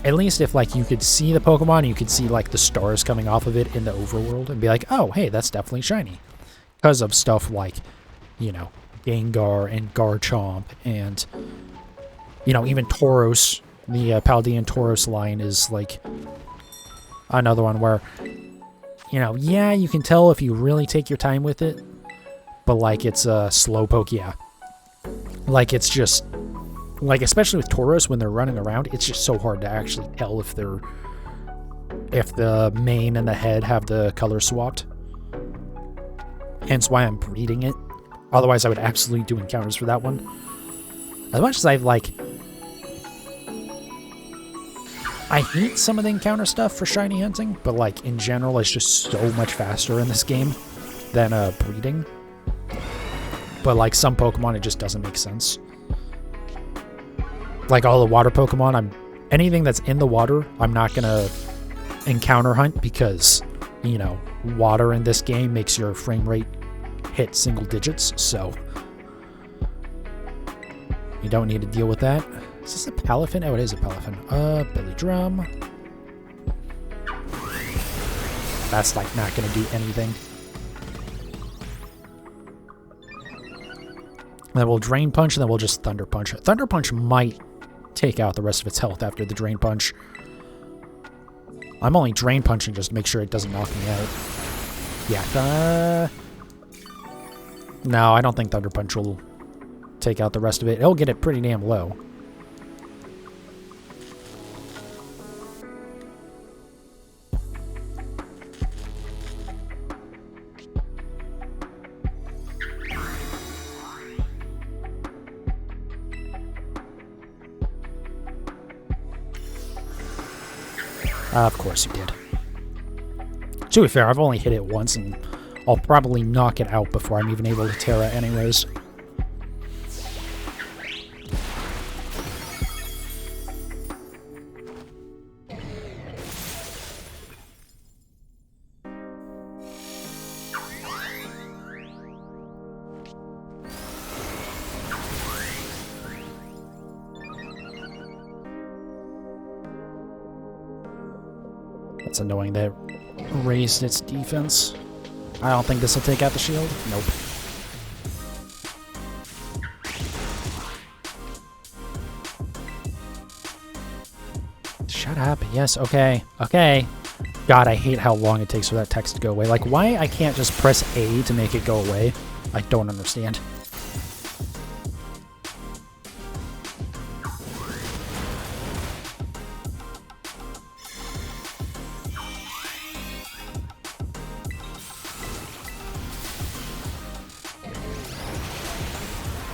S1: At least if like you could see the Pokemon, you could see like the stars coming off of it in the overworld and be like, oh, hey, that's definitely shiny. Because of stuff like, you know, Gengar and Garchomp and, you know, even Tauros. The Paldean Tauros line is like another one where, you know, yeah, you can tell if you really take your time with it, but like it's a slowpoke, yeah. Like it's just, like especially with Tauros when they're running around, it's just so hard to actually tell if they're, if the mane and the head have the color swapped. Hence why I'm breeding it. Otherwise I would absolutely do encounters for that one. As much as I've like, I hate some of the encounter stuff for shiny hunting, but like in general it's just so much faster in this game than breeding. But like some Pokemon it just doesn't make sense. Like all the water Pokemon, anything that's in the water, I'm not gonna encounter hunt because, you know, water in this game makes your frame rate hit single digits, so you don't need to deal with that. Is this a Palafin? Oh, it is a Palafin. Billy Drum. That's like not gonna do anything. Then we'll Drain Punch, and then we'll just Thunder Punch. Thunder Punch might take out the rest of its health after the Drain Punch. I'm only Drain Punching just to make sure it doesn't knock me out. Yeah. No, I don't think Thunder Punch will take out the rest of it. It'll get it pretty damn low. Of course you did. To be fair, I've only hit it once, and I'll probably knock it out before I'm even able to Terra anyways. That's annoying that it raised its defense. I don't think this will take out the shield. Nope. Shut up. Yes, okay. Okay. God, I hate how long it takes for that text to go away. Like, why I can't just press A to make it go away? I don't understand.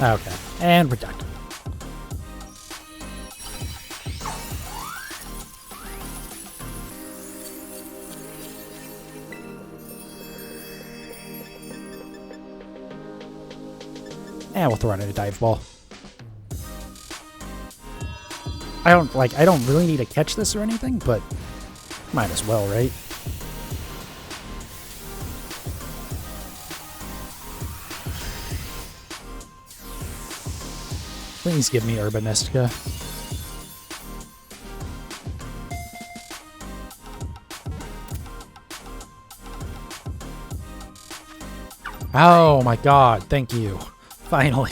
S1: Okay, and we're done. And we'll throw it in a dive ball. I don't really need to catch this or anything, but might as well, right? Please give me Urbanistica. Oh my god, thank you. Finally.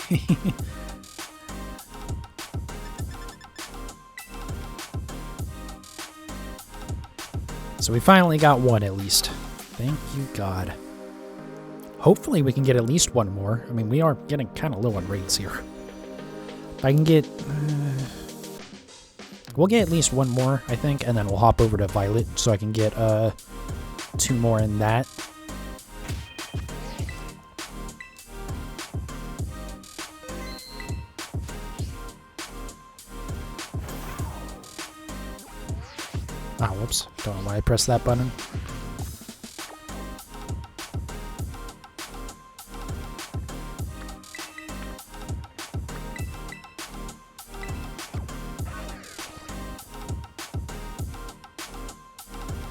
S1: So we finally got one at least. Thank you, God. Hopefully we can get at least one more. I mean, we are getting kind of low on raids here. I can get... we'll get at least one more, I think, and then we'll hop over to Violet so I can get 2 more in that. Ah, whoops. Don't know why I pressed that button.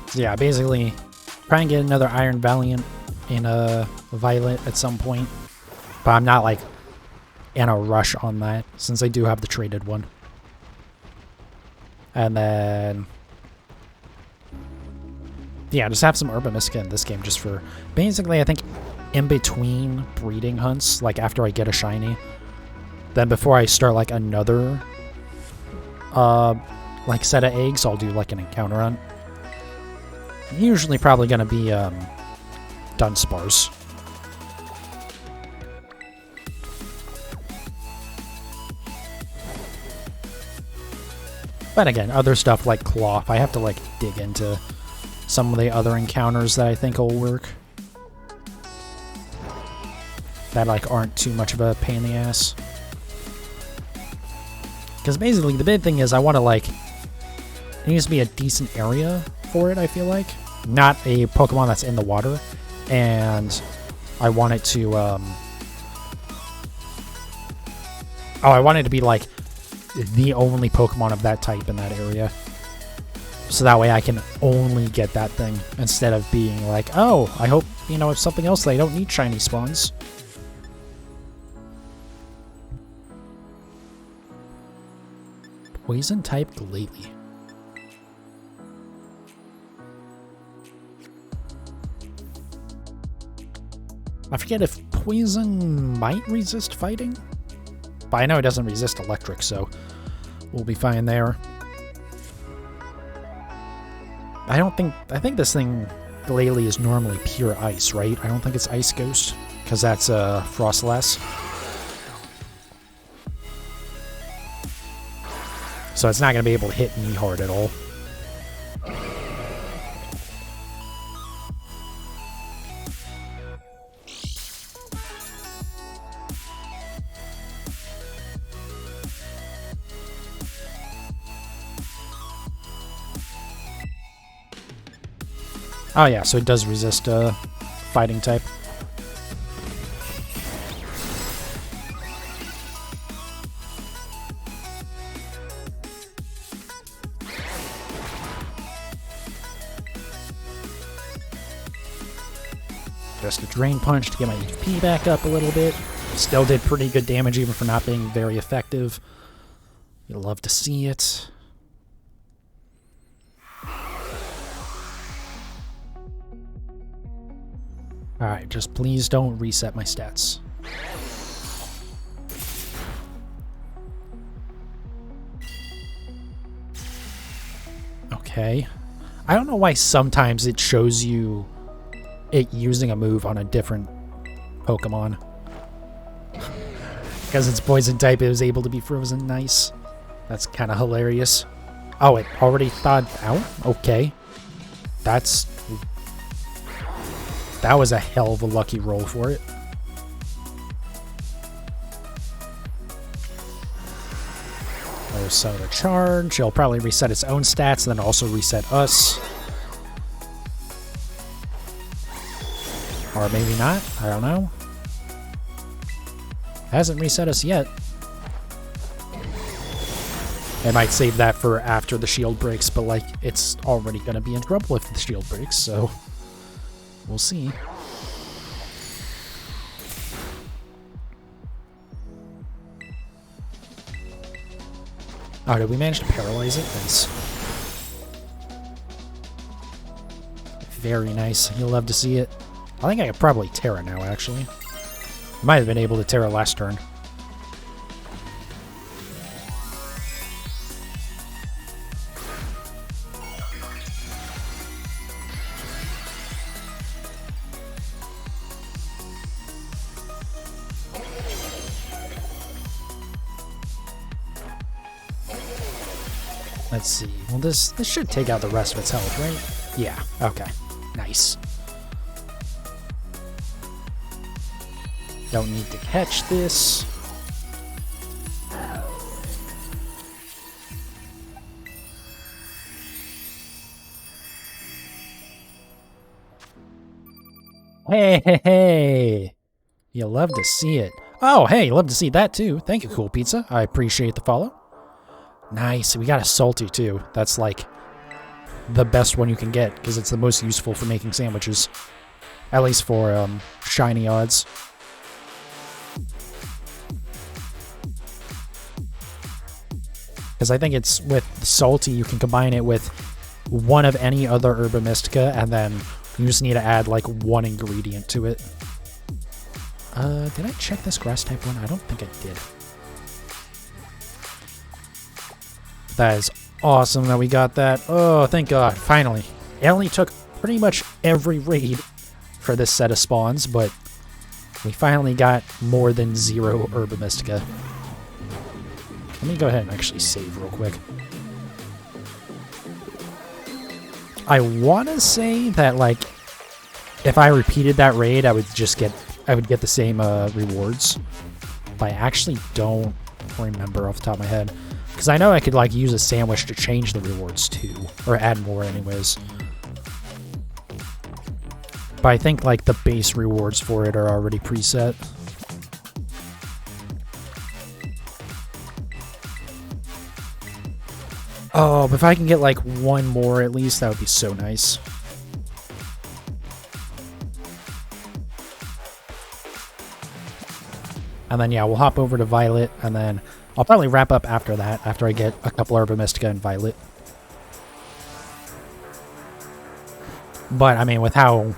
S1: So yeah, basically, try and get another Iron Valiant in a Violet at some point. But I'm not, like, in a rush on that, since I do have the traded one. And then, yeah, just have some Herba Mystica in this game just for, basically, I think, in between breeding hunts, like after I get a shiny. Then before I start, like, another, like, set of eggs, I'll do, like, an encounter hunt. Usually probably going to be, Dunsparce. But again, other stuff like Cloth, I have to, like, dig into some of the other encounters that I think will work. That, like, aren't too much of a pain in the ass. Because basically, the big thing is I want to, like, it needs to be a decent area for it, I feel like. Not a Pokemon that's in the water. And I want it to, I want it to be, like, the only Pokemon of that type in that area. So that way I can only get that thing instead of being like, oh, I hope, you know, it's something else that I don't need shiny spawns. Poison type Glalie. I forget if poison might resist fighting. But I know it doesn't resist electric, so we'll be fine there. I think this thing, Glalie, is normally pure ice, right? I don't think it's Ice Ghost, because that's Frostless. So it's not going to be able to hit me hard at all. Oh yeah, so it does resist fighting type. Just a Drain Punch to get my HP back up a little bit. Still did pretty good damage even for not being very effective. You'll love to see it. Alright, just please don't reset my stats. Okay. I don't know why sometimes it shows you it using a move on a different Pokemon. Because it's poison type, it was able to be frozen. Nice. That's kind of hilarious. Oh, it already thawed out? Okay. That was a hell of a lucky roll for it. There's Soda Charge. It'll probably reset its own stats and then also reset us. Or maybe not. I don't know. Hasn't reset us yet. It might save that for after the shield breaks, but like it's already going to be in trouble if the shield breaks, so we'll see. Oh, did we manage to paralyze it? Nice. Very nice. You'll love to see it. I think I could probably Terra now, actually. Might have been able to Terra last turn. Let's see. Well, this should take out the rest of its health, right? Yeah. Okay. Nice. Don't need to catch this. Hey, hey, hey. You love to see it. Oh, hey, you love to see that too. Thank you, Cool Pizza. I appreciate the follow. Nice. We got a Salty too. That's like the best one you can get because it's the most useful for making sandwiches. At least for shiny odds. Because I think it's with salty, you can combine it with one of any other Herba Mystica, and then you just need to add like one ingredient to it. Did I check this grass type one? I don't think I did. That is awesome that we got that. Oh, thank God. Finally. It only took pretty much every raid for this set of spawns, but we finally got more than 0 Herba Mystica. Let me go ahead and actually save real quick. I want to say that, like, if I repeated that raid, I would get the same rewards. But I actually don't remember off the top of my head. Because I know I could, like, use a sandwich to change the rewards, too. Or add more, anyways. But I think, like, the base rewards for it are already preset. Oh, but if I can get, like, one more at least, that would be so nice. And then, yeah, we'll hop over to Violet, and then I'll probably wrap up after that, after I get a couple Herba Mystica and Violet. But, I mean, with how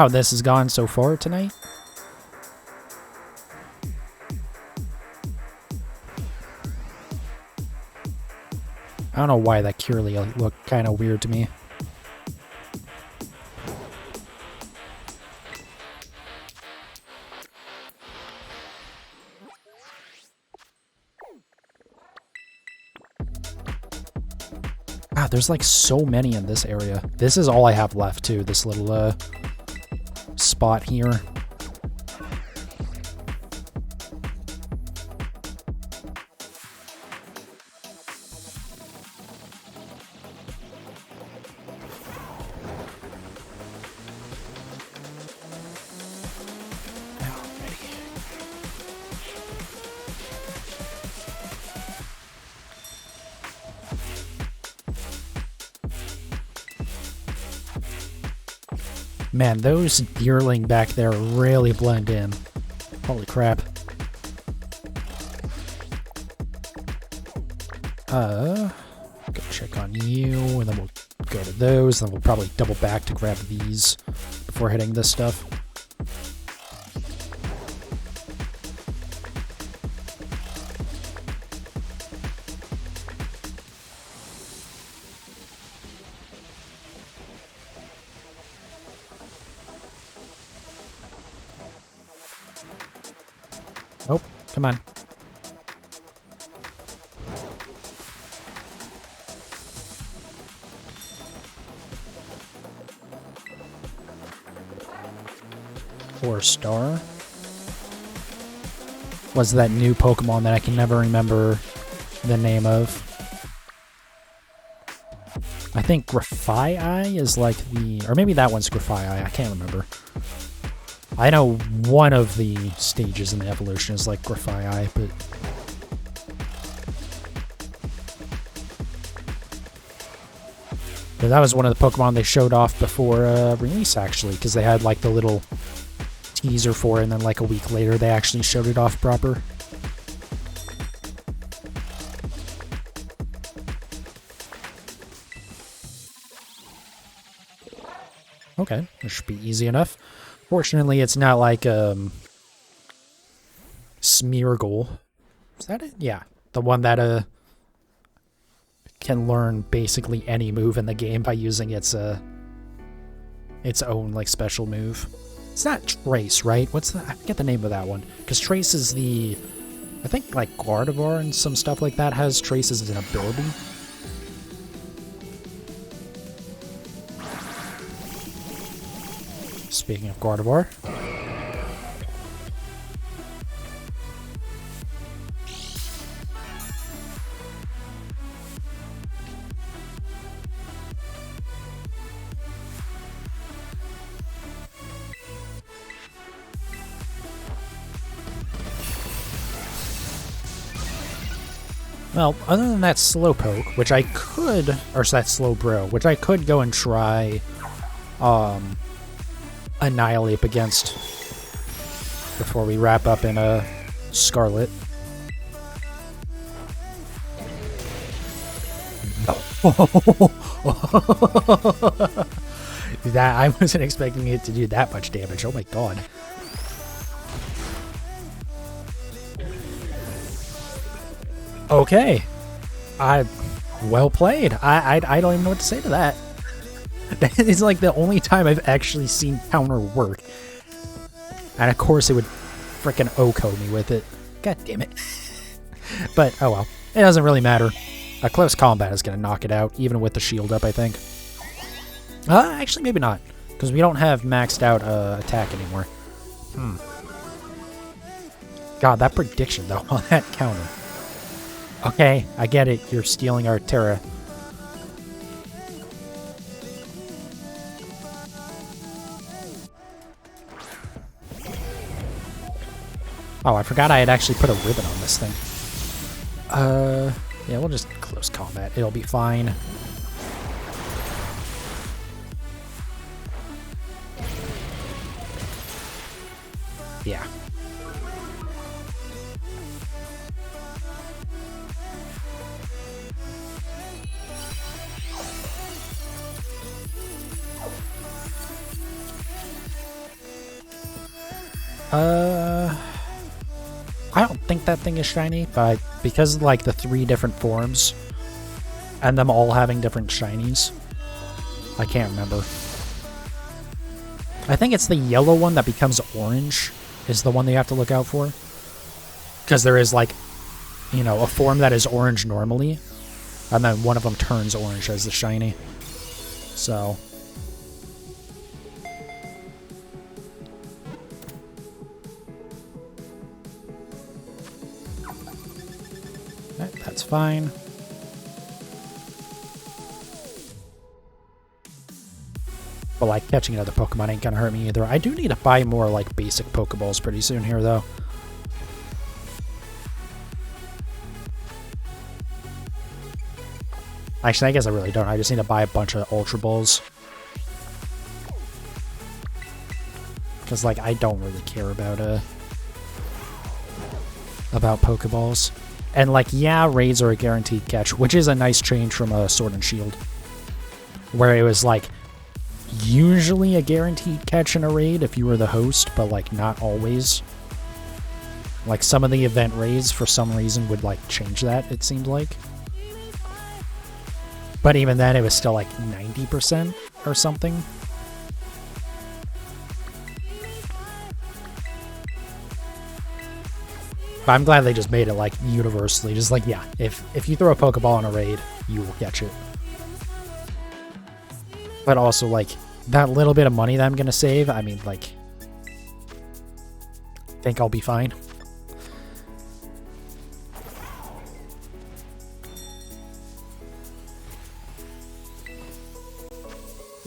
S1: this has gone so far tonight, I don't know why that Curly looked kind of weird to me. God, there's like so many in this area. This is all I have left too, this little spot here. Man, those deerling back there really blend in. Holy crap. Go check on you, and then we'll go to those, and then we'll probably double back to grab these before hitting this stuff. Oh, come on. Star was that new Pokemon that I can never remember the name of. I think Grafai is like the, or maybe that one's Grafai. I can't remember. I know one of the stages in the evolution is like Grafai, but that was one of the Pokemon they showed off before release, actually, because they had like the little teaser for it, and then like a week later they actually showed it off proper. Okay, this should be easy enough. Fortunately, it's not like Smeargle. Is that it? Yeah, the one that can learn basically any move in the game by using its own like special move. It's not Trace, right? What's the? I forget the name of that one. Because Trace is the, I think like Gardevoir and some stuff like that has Trace as an ability. Speaking of Gardevoir. Well, other than that Slowpoke, which I could, or that Slowbro, which I could go and try Annihilate against before we wrap up in Scarlet. That I wasn't expecting it to do that much damage. Oh my god. Okay. Well played. I don't even know what to say to that. That is like the only time I've actually seen counter work. And of course it would frickin' OHKO me with it. God damn it. But, oh well. It doesn't really matter. A close combat is going to knock it out, even with the shield up, I think. Actually, maybe not. Because we don't have maxed out attack anymore. God, that prediction, though, on that counter. Okay, I get it. You're stealing our Terra. Oh, I forgot I had actually put a ribbon on this thing. Yeah, we'll just close combat. It'll be fine. Yeah. I don't think that thing is shiny, but because of, like, the 3 different forms and them all having different shinies, I can't remember. I think it's the yellow one that becomes orange is the one that you have to look out for. Because there is, like, you know, a form that is orange normally, and then one of them turns orange as the shiny. So... that's fine. But, like, catching another Pokemon ain't gonna hurt me either. I do need to buy more, like, basic Pokeballs pretty soon here, though. Actually, I guess I really don't. I just need to buy a bunch of Ultra Balls. Because, like, I don't really care about Pokeballs. And, like, yeah, raids are a guaranteed catch, which is a nice change from Sword and Shield. Where it was, like, usually a guaranteed catch in a raid if you were the host, but, like, not always. Like, some of the event raids, for some reason, would, like, change that, it seemed like. But even then, it was still, like, 90% or something. But I'm glad they just made it, like, universally. Just like, yeah, if you throw a Pokeball in a raid, you will catch it. But also, like, that little bit of money that I'm going to save, I mean, like, I think I'll be fine.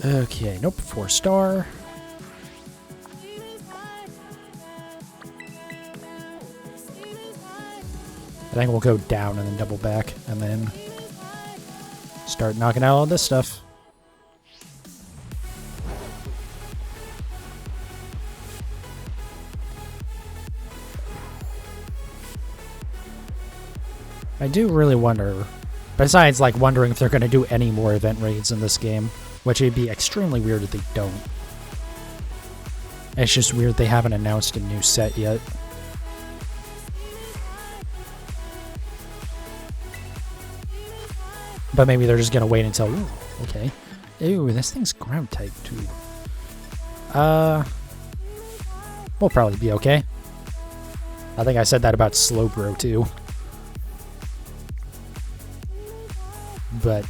S1: Okay, nope, 4-star. I think we'll go down and then double back, and then start knocking out all this stuff. I do really wonder, besides like wondering if they're going to do any more event raids in this game, which would be extremely weird if they don't. It's just weird they haven't announced a new set yet. But maybe they're just going to wait until... Ooh, okay. Ew, this thing's ground type too. We'll probably be okay. I think I said that about Slowbro too. But...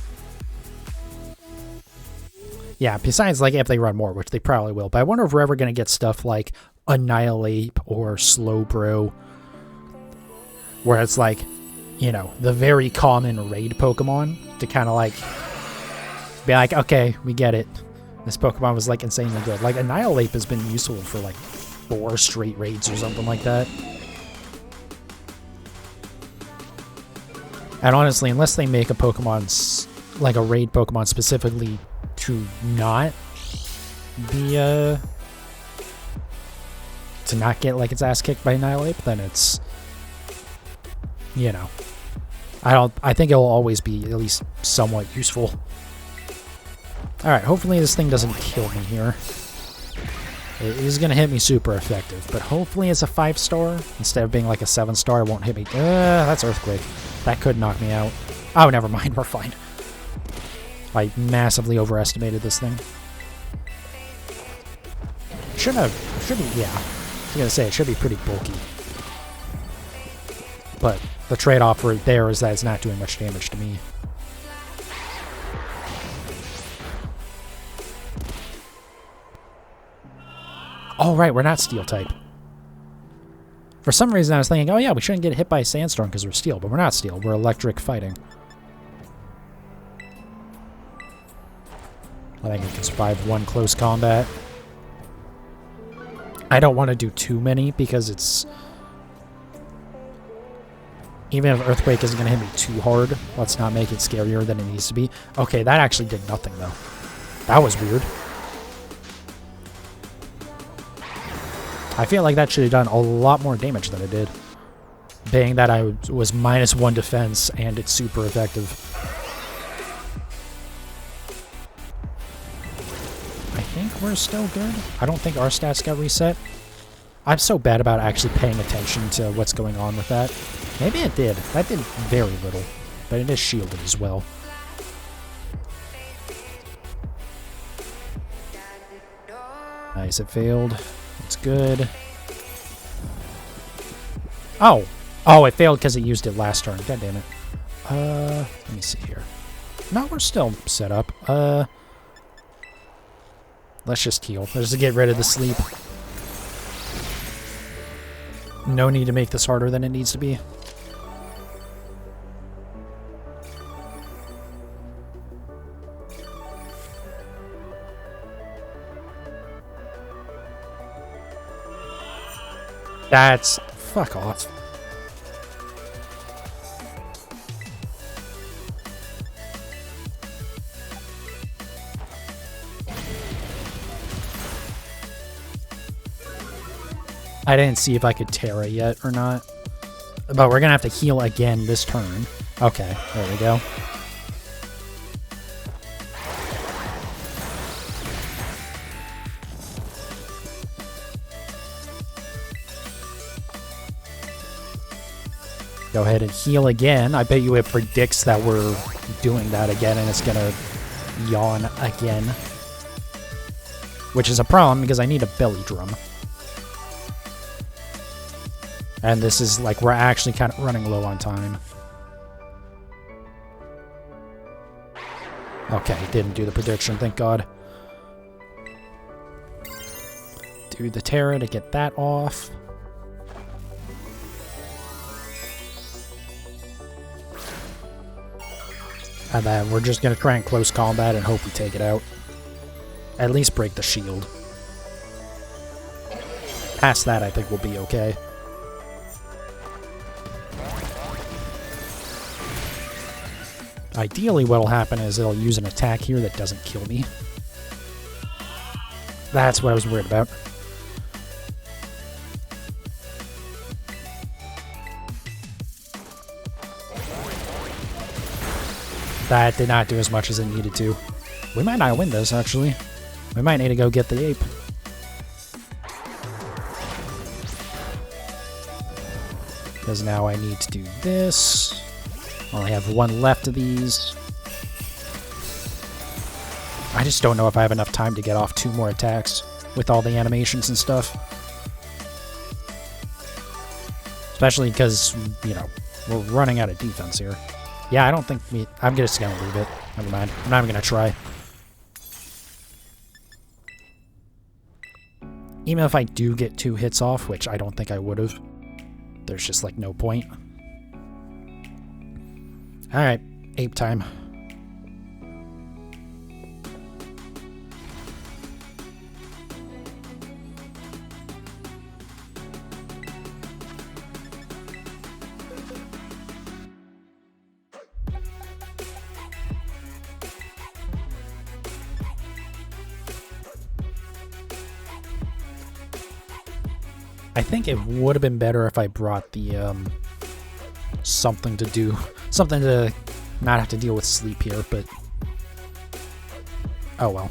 S1: yeah, besides, like, if they run more, which they probably will. But I wonder if we're ever going to get stuff like Annihilate or Slowbro, where it's like, you know, the very common raid Pokemon to kind of, like, be like, okay, we get it. This Pokemon was, like, insanely good. Like, Annihilate has been useful for, like, 4 straight raids or something like that. And honestly, unless they make a Pokemon, like, a raid Pokemon specifically to not be, to not get, like, its ass kicked by Annihilate, then it's, you know, I think it'll always be at least somewhat useful. Alright, hopefully this thing doesn't kill me here. It is going to hit me super effective, but hopefully it's a 5-star. Instead of being like a 7-star, it won't hit me. That's Earthquake. That could knock me out. Oh, never mind. We're fine. I massively overestimated this thing. Should be, yeah. I was going to say, it should be pretty bulky. But the trade-off right there is that it's not doing much damage to me. Oh, right, we're not steel type. For some reason, I was thinking, oh yeah, we shouldn't get hit by a sandstorm because we're steel, but we're not steel. We're electric fighting. I think we can survive one close combat. I don't want to do too many because it's... Even if Earthquake isn't going to hit me too hard, let's not make it scarier than it needs to be. Okay, that actually did nothing, though. That was weird. I feel like that should have done a lot more damage than it did. Being that I was -1 defense and it's super effective. I think we're still good. I don't think our stats got reset. I'm so bad about actually paying attention to what's going on with that. Maybe it did. That did very little. But it is shielded as well. Nice, it failed. It's good. Oh! Oh, it failed because it used it last turn. God damn it. Let me see here. No, we're still set up. Let's just heal. Let's get rid of the sleep. No need to make this harder than it needs to be. That's... fuck off. I didn't see if I could Terra yet or not. But we're gonna have to heal again this turn. Okay, there we go. Go ahead and heal again. I bet you it predicts that we're doing that again and it's gonna yawn again. Which is a problem because I need a belly drum. And this is like, we're actually kind of running low on time. Okay, didn't do the prediction, thank God. Do the Terra to get that off. And then we're just going to try and close combat and hope we take it out. At least break the shield. Past that, I think we'll be okay. Ideally, what'll happen is it'll use an attack here that doesn't kill me. That's what I was worried about. That did not do as much as it needed to. We might not win this, actually. We might need to go get the ape. Because now I need to do this. Only have one left of these. I just don't know if I have enough time to get off 2 more attacks with all the animations and stuff. Especially because, you know, we're running out of defense here. Yeah, I don't think I'm just going to leave it. Never mind. I'm not even going to try. Even if I do get 2 hits off, which I don't think I would have, there's just, like, no point. Alright, ape time. I think it would have been better if I brought the something to do, something to not have to deal with sleep here, but oh well.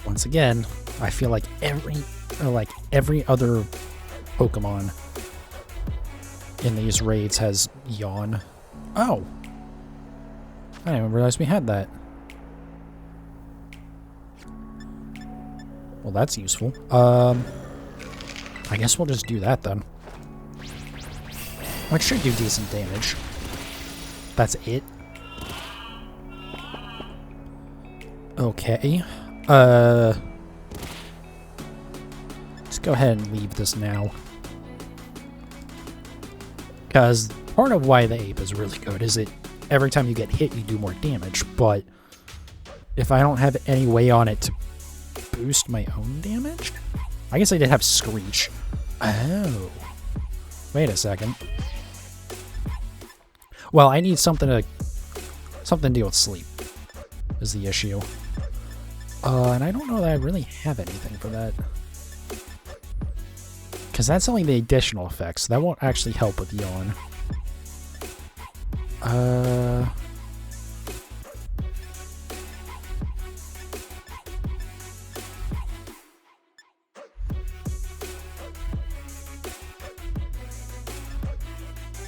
S1: Once again, I feel like every other Pokemon in these raids has Yawn. Oh! I didn't even realize we had that. Well, that's useful. I guess we'll just do that then. Which should do decent damage. That's it. Okay. Let's go ahead and leave this now. Because part of why the ape is really good is it every time you get hit you do more damage, but if I don't have any way on it to boost my own damage? I guess I did have Screech. Oh. Wait a second. Well, I need something to deal with sleep is the issue. And I don't know that I really have anything for that. Because that's only the additional effects. That won't actually help with Yawn.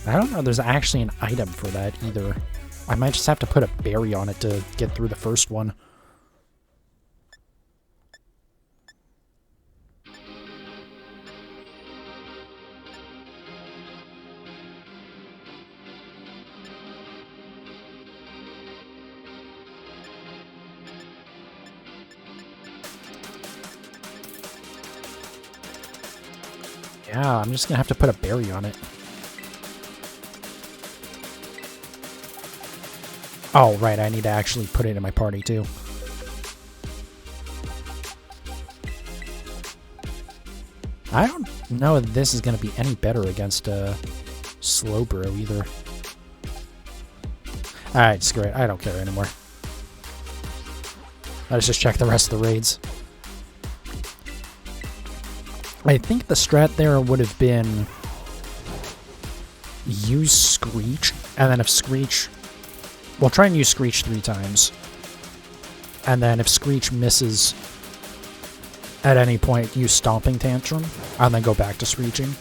S1: I don't know if there's actually an item for that either. I might just have to put a berry on it to get through the first one. Yeah, I'm just gonna have to put a berry on it. Oh, right, I need to actually put it in my party, too. I don't know if this is going to be any better against Slowbro, either. Alright, screw it. I don't care anymore. Let's just check the rest of the raids. I think the strat there would have been use Screech, and then if Screech... We'll try and use Screech 3 times. And then if Screech misses at any point, use Stomping Tantrum, and then go back to Screeching.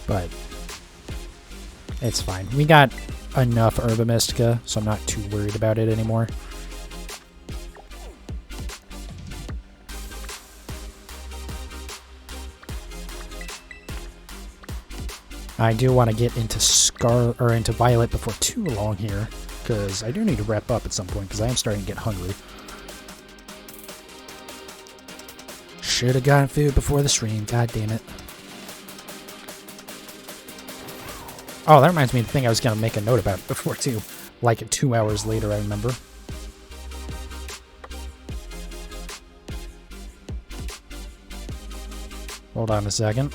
S1: But it's fine. We got enough Herba Mystica, so I'm not too worried about it anymore. I do want to get into into Violet before too long here, because I do need to wrap up at some point, because I am starting to get hungry. Should have gotten food before the stream, god damn it. Oh, that reminds me of the thing I was going to make a note about before too. Like 2 hours later, I remember. Hold on a second.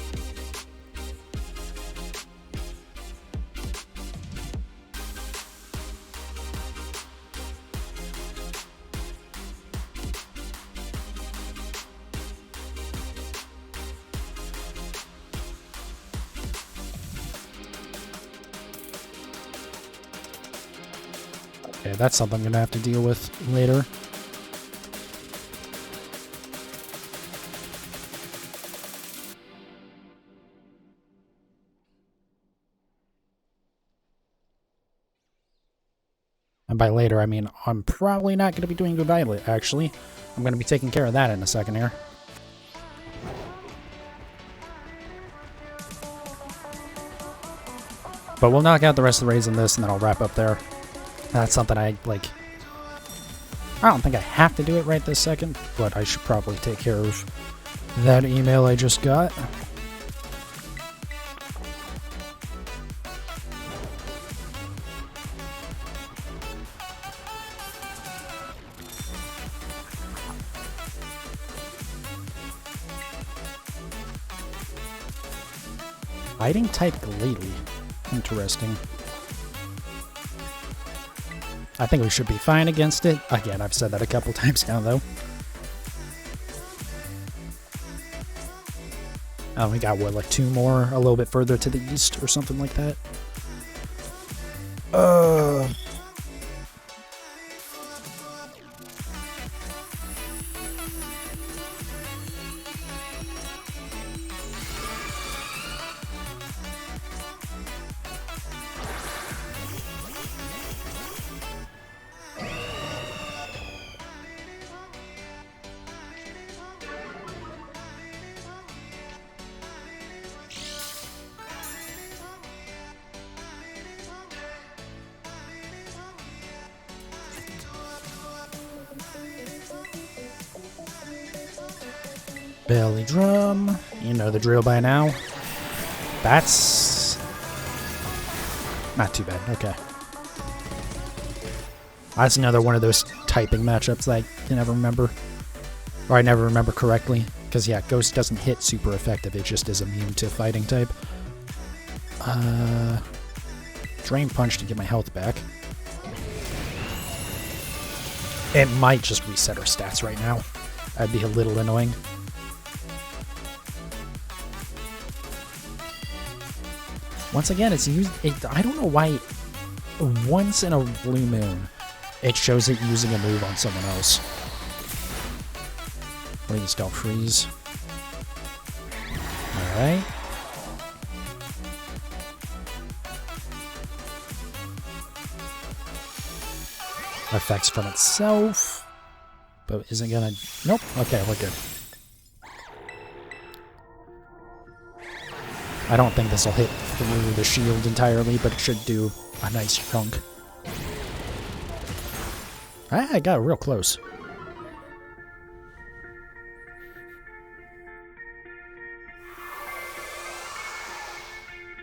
S1: Okay, that's something I'm going to have to deal with later. And by later, I mean I'm probably not going to be doing the Violet, actually. I'm going to be taking care of that in a second here. But we'll knock out the rest of the raids in this, and then I'll wrap up there. That's something I don't think I have to do it right this second, but I should probably take care of that email I just got. Fighting type Glalie. Interesting. I think we should be fine against it. Again, I've said that a couple times now, though. Oh, we got, what, like 2 more a little bit further to the east or something like that? Belly drum. You know the drill by now. That's not too bad. Okay. That's another one of those typing matchups that I can never remember. Or I never remember correctly. Because, yeah, Ghost doesn't hit super effective. It just is immune to fighting type. Drain Punch to get my health back. It might just reset our stats right now. That'd be a little annoying. Once again, it's used. I don't know why. Once in a blue moon, it shows it using a move on someone else. Please don't freeze. All right. Effects from itself, but isn't gonna. Nope. Okay, we're good. I don't think this will hit through the shield entirely, but it should do a nice chunk. I got real close.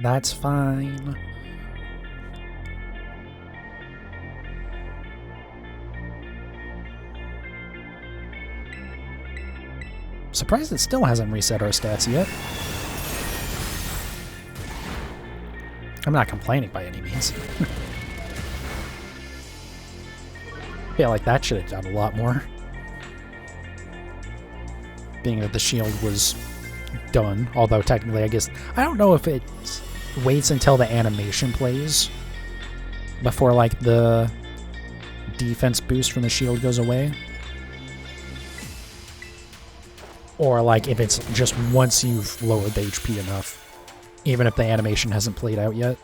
S1: That's fine. Surprised it still hasn't reset our stats yet. I'm not complaining by any means. Feel like that should have done a lot more. Being that the shield was done, although technically I guess... I don't know if it waits until the animation plays before, like, the defense boost from the shield goes away. Or, like, if it's just once you've lowered the HP enough. Even if the animation hasn't played out yet.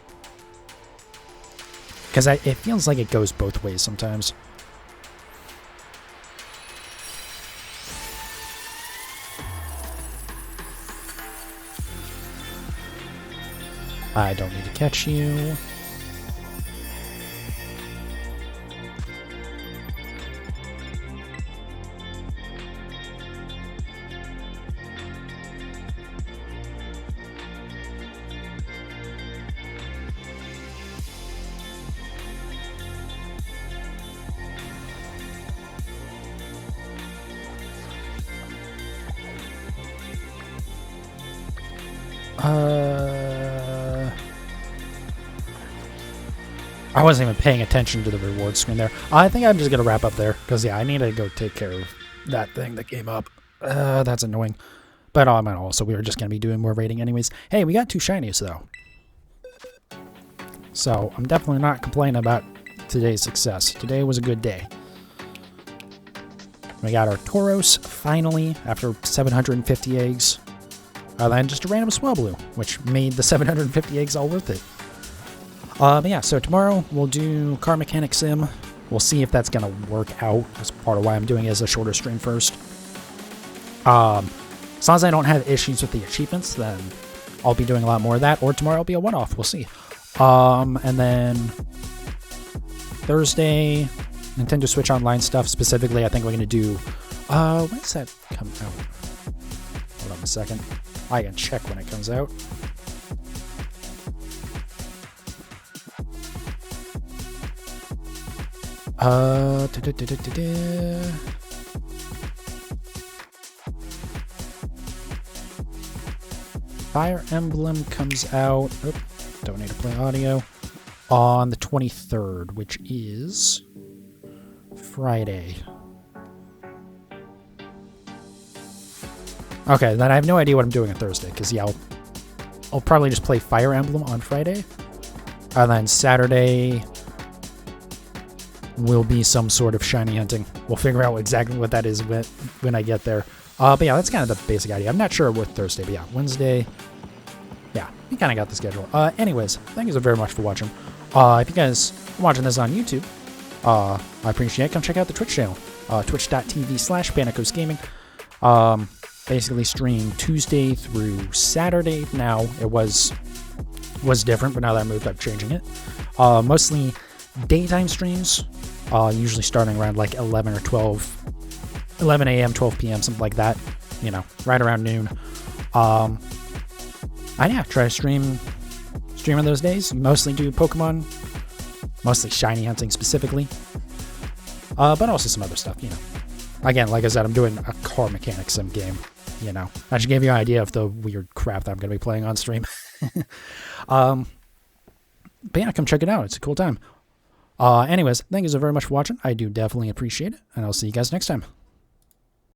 S1: Because it feels like it goes both ways sometimes. I don't need to catch you. I wasn't even paying attention to the reward screen there. I think I'm just going to wrap up there. Because, yeah, I need to go take care of that thing that came up. That's annoying. But also, we were just going to be doing more raiding anyways. Hey, we got 2 shinies, though. So, I'm definitely not complaining about today's success. Today was a good day. We got our Tauros, finally, after 750 eggs. Then just a random Swablu, which made the 750 eggs all worth it. But yeah, so tomorrow we'll do Car Mechanic Sim. We'll see if that's going to work out. That's part of why I'm doing it as a shorter stream first. As long as I don't have issues with the achievements, then I'll be doing a lot more of that. Or tomorrow will be a one-off. We'll see. And then Thursday, Nintendo Switch Online stuff. Specifically, I think we're going to do... when does that come out? Hold on a second. I can check when it comes out. Fire Emblem comes out, don't need to play audio, on the 23rd, which is Friday. Okay, then I have no idea what I'm doing on Thursday, because yeah, I'll probably just play Fire Emblem on Friday, and then Saturday will be some sort of shiny hunting. We'll figure out exactly what that is when I get there. But yeah, that's kind of the basic idea. I'm not sure what Thursday, but yeah, Wednesday. Yeah, we kind of got the schedule. Anyways, thank you so very much for watching. If you guys are watching this on YouTube, I appreciate it. Come check out the Twitch channel, twitch.tv/PanicosGaming. Basically stream Tuesday through Saturday. Now, it was different, but now that I moved, I'm changing it. Mostly daytime streams, usually starting around like 11 a.m., 12 p.m., something like that, you know, right around noon. And yeah, try to stream on those days. Mostly do Pokemon, mostly shiny hunting specifically, but also some other stuff, you know. Again, like I said, I'm doing a car mechanics sim game, you know. I just gave you an idea of the weird crap that I'm going to be playing on stream. But yeah, come check it out. It's a cool time. Anyways, thank you so very much for watching. I do definitely appreciate it, and I'll see you guys next time.